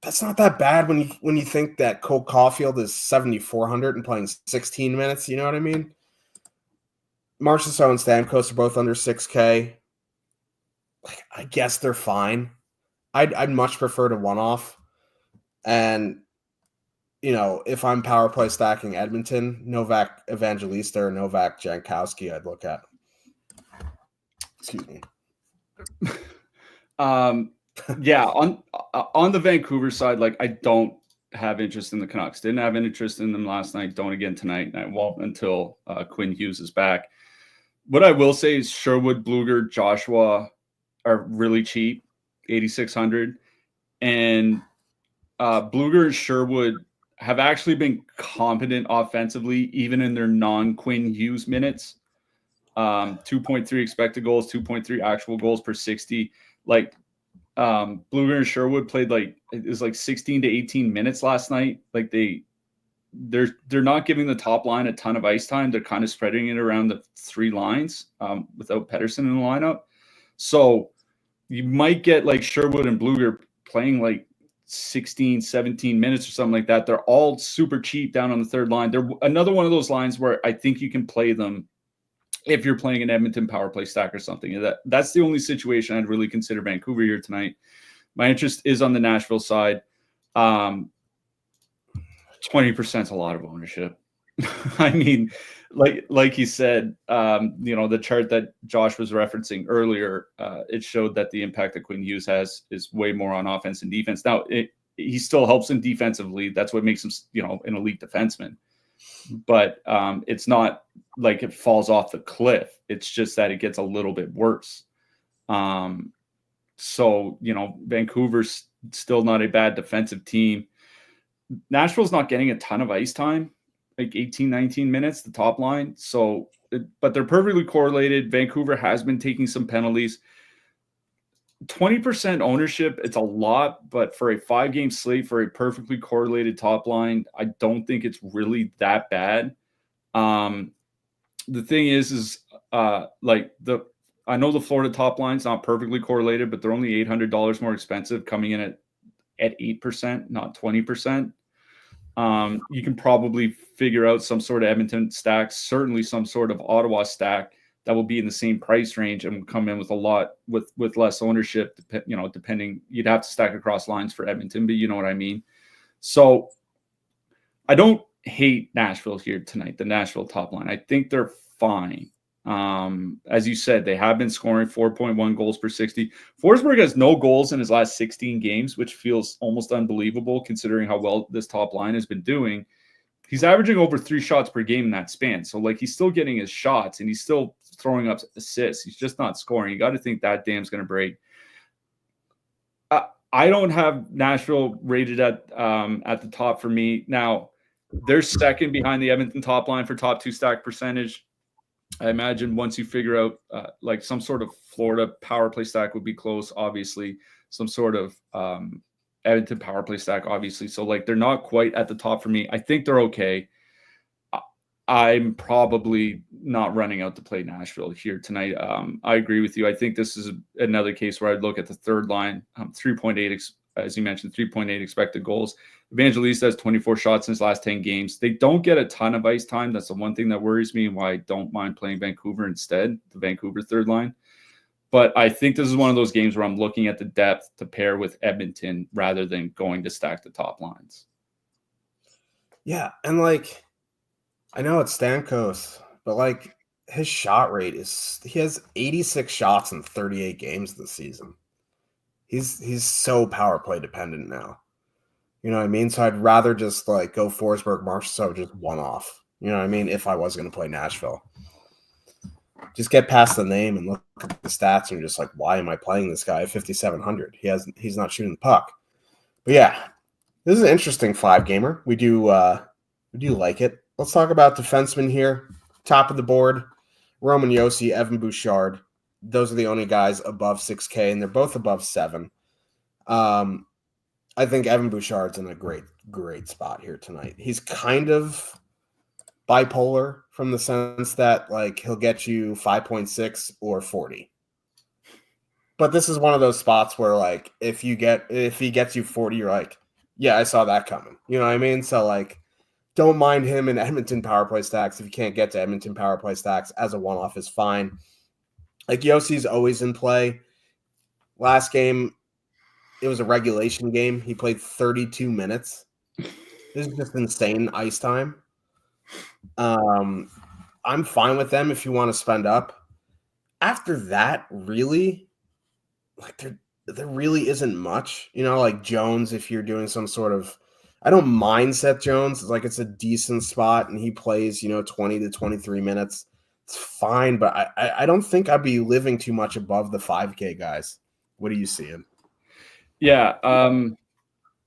That's not that bad when you think that Cole Caulfield is 7,400 and playing 16 minutes. You know what I mean? Marchessault and Stamkos are both under 6K. Like, I guess they're fine. I'd much prefer to one-off. And, you know, if I'm power play stacking Edmonton, Novak Evangelista or Novak Jankowski, I'd look at. Excuse me. Yeah, on the Vancouver side, like I don't have interest in the Canucks. Didn't have any interest in them last night. Don't again tonight. And I won't until Quinn Hughes is back. What I will say is Sherwood, Bluger, Joshua are really cheap, 8,600, and Bluger and Sherwood have actually been competent offensively, even in their non-Quinn Hughes minutes. 2.3 expected goals, 2.3 actual goals per 60. Like Bluger and Sherwood played like it was like 16 to 18 minutes last night. Like they're not giving the top line a ton of ice time. They're kind of spreading it around the three lines without Pettersson in the lineup. So you might get like Sherwood and Bluger playing like 16, 17 minutes or something like that. They're all super cheap down on the third line. They're another one of those lines where I think you can play them if you're playing an Edmonton power play stack or something. That's the only situation I'd really consider Vancouver here tonight. My interest is on the Nashville side. 20% is a lot of ownership. I mean, like you said, the chart that Josh was referencing earlier, it showed that the impact that Quinn Hughes has is way more on offense and defense. Now, he still helps in defensively. That's what makes him, an elite defenseman. But it's not like it falls off the cliff. It's just that it gets a little bit worse. So, Vancouver's still not a bad defensive team. Nashville's not getting a ton of ice time, like 18, 19 minutes, the top line. So, but they're perfectly correlated. Vancouver has been taking some penalties. 20% ownership, it's a lot, but for a 5-game slate for a perfectly correlated top line, I don't think it's really that bad. The thing is I know the Florida top line's not perfectly correlated, but they're only $800 more expensive, coming in at 8%, not 20%. You can probably figure out some sort of Edmonton stack, certainly some sort of Ottawa stack that will be in the same price range and will come in with a lot with less ownership, depending. You'd have to stack across lines for Edmonton, but you know what I mean. So I don't hate Nashville here tonight, the Nashville top line. I think they're fine. As you said, they have been scoring 4.1 goals per 60. Forsberg has no goals in his last 16 games, which feels almost unbelievable considering how well this top line has been doing. He's averaging over 3 shots per game in that span. So, he's still getting his shots and he's still throwing up assists. He's just not scoring. You got to think that dam's going to break. I don't have Nashville rated at the top for me. Now, they're second behind the Edmonton top line for top 2 stack percentage. I imagine once you figure out some sort of Florida power play stack would be close, obviously. Some sort of Edmonton power play stack, obviously. So they're not quite at the top for me. I think they're okay. I'm probably not running out to play Nashville here tonight. I agree with you. I think this is another case where I'd look at the third line, 3.8, as you mentioned, 3.8 expected goals. Evangelista has 24 shots in his last 10 games. They don't get a ton of ice time. That's the one thing that worries me and why I don't mind playing Vancouver instead, the Vancouver third line. But I think this is one of those games where I'm looking at the depth to pair with Edmonton rather than going to stack the top lines. Yeah, and like I know it's Stamkos, but like his shot rate he has 86 shots in 38 games this season. He's so power play dependent now. You know what I mean? So I'd rather just like go Forsberg, Marchessault, just one off. You know what I mean? If I was going to play Nashville, just get past the name and look at the stats, and you're just like, why am I playing this guy at 5,700? He's not shooting the puck. But yeah, this is an interesting 5-gamer. We do like it. Let's talk about defensemen here. Top of the board, Roman Josi, Evan Bouchard. Those are the only guys above 6K, and they're both above 7. I think Evan Bouchard's in a great spot here tonight. He's kind of bipolar from the sense that like he'll get you 5.6 or 40. But this is one of those spots where like if he gets you 40, you're like, yeah, I saw that coming. You know what I mean? So like don't mind him in Edmonton power play stacks. If you can't get to Edmonton power play stacks as a one-off is fine. Like Yossi's always in play. Last game, it was a regulation game. He played 32 minutes. This is just insane ice time. I'm fine with them if you want to spend up. After that, really, like there really isn't much. You know, like Jones, if you're doing some sort of, I don't mind Seth Jones. It's like it's a decent spot, and he plays 20 to 23 minutes. It's fine, but I don't think I'd be living too much above the 5K guys. What are you seeing? Yeah,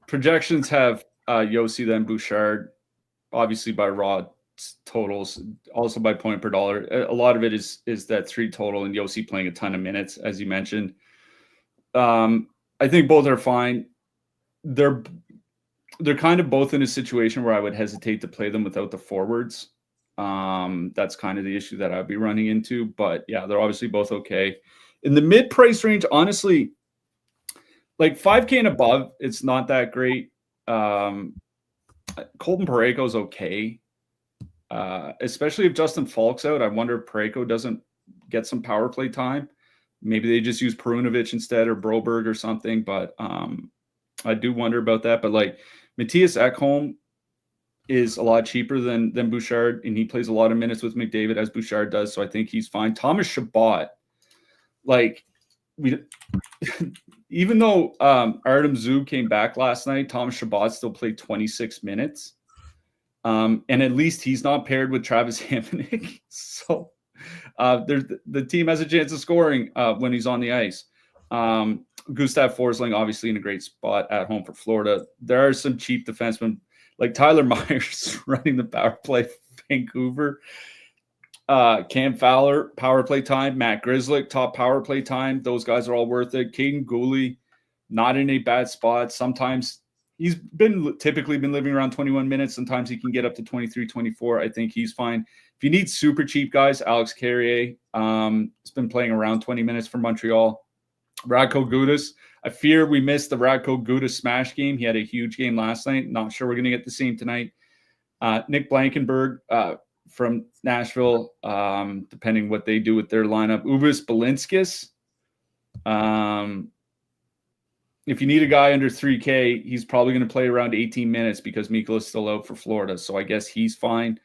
projections have Josi then Bouchard, obviously by raw totals, also by point per dollar. A lot of it is that 3 total and Josi playing a ton of minutes, as you mentioned. I think both are fine. They're kind of both in a situation where I would hesitate to play them without the forwards. That's kind of the issue that I'd be running into. But yeah, they're obviously both okay. In the mid-price range, honestly, like 5K and above, it's not that great. Colton Parayko's okay. Especially if Justin Falk's out. I wonder if Parayko doesn't get some power play time. Maybe they just use Perunovic instead or Broberg or something. But I do wonder about that. But like Matthias Ekholm is a lot cheaper than Bouchard, and he plays a lot of minutes with McDavid as Bouchard does. So I think he's fine. Thomas Chabot, like even though Artem Zub came back last night, Thomas Chabot still played 26 minutes. And at least he's not paired with Travis Hamonic. So the team has a chance of scoring when he's on the ice. Gustav Forsling, obviously in a great spot at home for Florida. There are some cheap defensemen, like Tyler Myers running the power play for Vancouver. Cam Fowler, power play time. Matt Grzelcyk, top power play time. Those guys are all worth it. Caden Gooley, not in a bad spot. Sometimes he's typically been living around 21 minutes. Sometimes he can get up to 23, 24. I think he's fine. If you need super cheap guys, Alex Carrier has been playing around 20 minutes for Montreal. Radko Gudas, I fear we missed the Radko Gudas smash game. He had a huge game last night. Not sure we're going to get the same tonight. Nick Blankenberg from Nashville, depending what they do with their lineup. Uvis Balinskis. If you need a guy under 3K, he's probably going to play around 18 minutes because Mikola's still out for Florida. So I guess he's fine.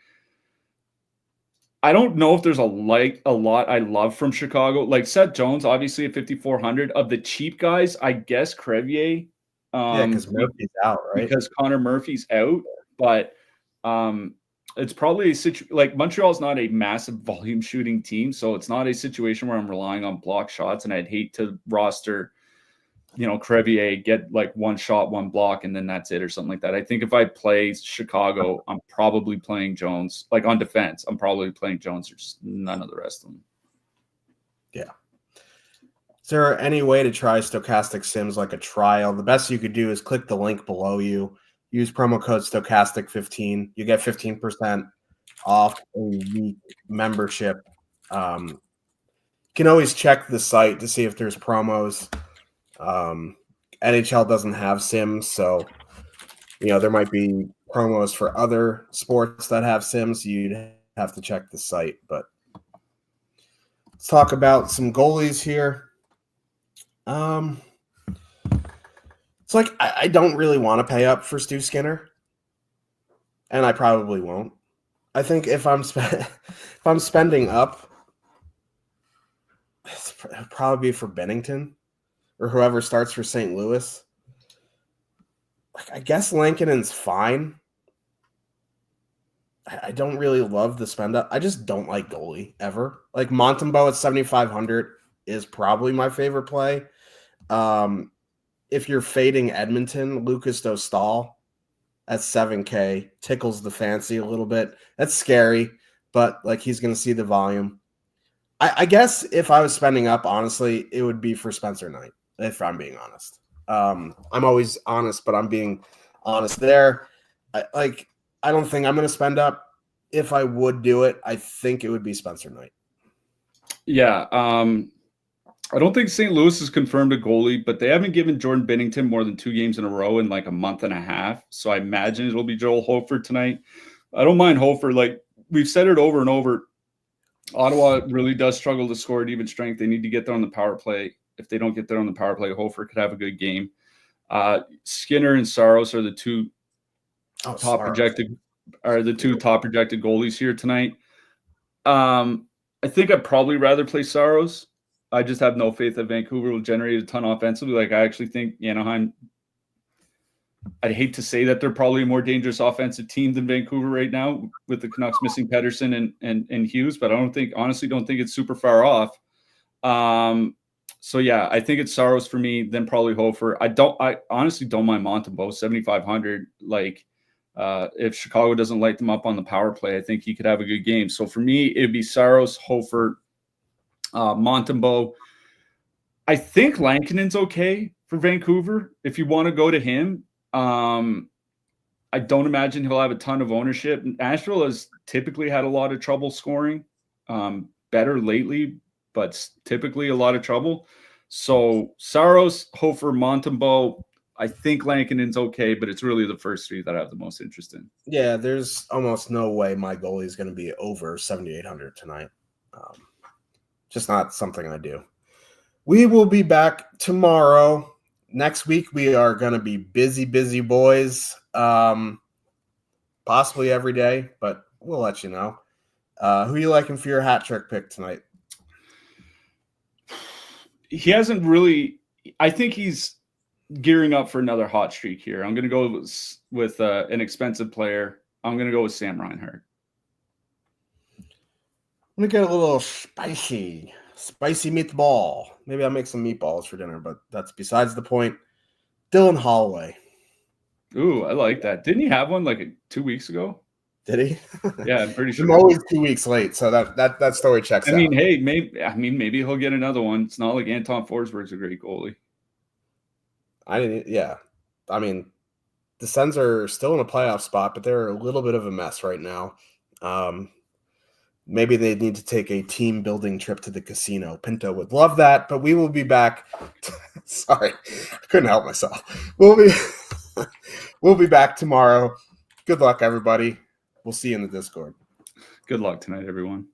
I don't know if there's a lot I love from Chicago. Like Seth Jones, obviously at 5,400. Of the cheap guys, I guess Crevier. Because Murphy's out, right? Because Connor Murphy's out. But it's probably a situation like Montreal's not a massive volume shooting team. So it's not a situation where I'm relying on block shots. And I'd hate to roster Crevier, get like one shot, one block, and then that's it or something like that. I think if I play Chicago, I'm probably playing Jones. Like on defense, I'm probably playing Jones or just none of the rest of them. Yeah. Is there any way to try stochastic sims like a trial? The best you could do is click the link below you. Use promo code stochastic15. You get 15% off a week membership. You can always check the site to see if there's promos. NHL doesn't have sims, so there might be promos for other sports that have sims. You'd have to check the site. But let's talk about some goalies here. It's like I don't really want to pay up for Stu Skinner. and I probably won't. I think if I'm spending up, it'll probably be for Bennington or whoever starts for St. Louis. Like, I guess Lankinen's fine. I don't really love the spend up. I just don't like goalie ever. Like Montembeault at 7,500 is probably my favorite play. If you're fading Edmonton, Lucas Dostal at 7K tickles the fancy a little bit. That's scary, but like he's going to see the volume. I guess if I was spending up, honestly, it would be for Spencer Knight, if I'm being honest. I'm always honest, but I'm being honest there. I don't think I'm going to spend up. If I would do it, I think it would be Spencer Knight. Yeah. I don't think St. Louis has confirmed a goalie, but they haven't given Jordan Binnington more than 2 games in a row in like a month and a half. So I imagine it'll be Joel Hofer tonight. I don't mind Hofer. Like we've said it over and over. Ottawa really does struggle to score at even strength. They need to get there on the power play. If they don't get there on the power play, Hofer could have a good game. Skinner and Saros are the two top projected goalies here tonight. I think I'd probably rather play Saros. I just have no faith that Vancouver will generate a ton offensively. Like I actually think Anaheim, I'd hate to say that they're probably a more dangerous offensive team than Vancouver right now with the Canucks missing Pettersson and Hughes, but honestly don't think it's super far off. So yeah, I think it's Saros for me, then probably Hofer. I honestly don't mind Montembeault, 7,500. Like if Chicago doesn't light them up on the power play, I think he could have a good game. So for me, it'd be Saros, Hofer, Montembeault. I think Lankinen's okay for Vancouver if you want to go to him. I don't imagine he'll have a ton of ownership. Nashville has typically had a lot of trouble scoring, better lately, but typically a lot of trouble. So Saros, Hofer, Montembeault. I think Lankinen's okay, but it's really the first 3 that I have the most interest in. Yeah, there's almost no way my goalie is going to be over 7,800 tonight. Just not something I do. We will be back tomorrow. Next week, we are going to be busy boys. Possibly every day, but we'll let you know. Who are you liking for your hat trick pick tonight? He hasn't really – I think he's gearing up for another hot streak here. I'm going to go with an expensive player. I'm going to go with Sam Reinhart. I'm going to get a little spicy meatball. Maybe I'll make some meatballs for dinner, but that's besides the point. Dylan Holloway. Ooh, I like that. Didn't he have one like 2 weeks ago? Did he? Yeah, I'm pretty sure. I'm always 2 weeks late, so that story checks out. Hey, maybe he'll get another one. It's not like Anton Forsberg's a great goalie. The Sens are still in a playoff spot, but they're a little bit of a mess right now. Maybe they need to take a team-building trip to the casino. Pinto would love that, but we will be back. Sorry, I couldn't help myself. We'll be back tomorrow. Good luck, everybody. We'll see you in the Discord. Good luck tonight, everyone.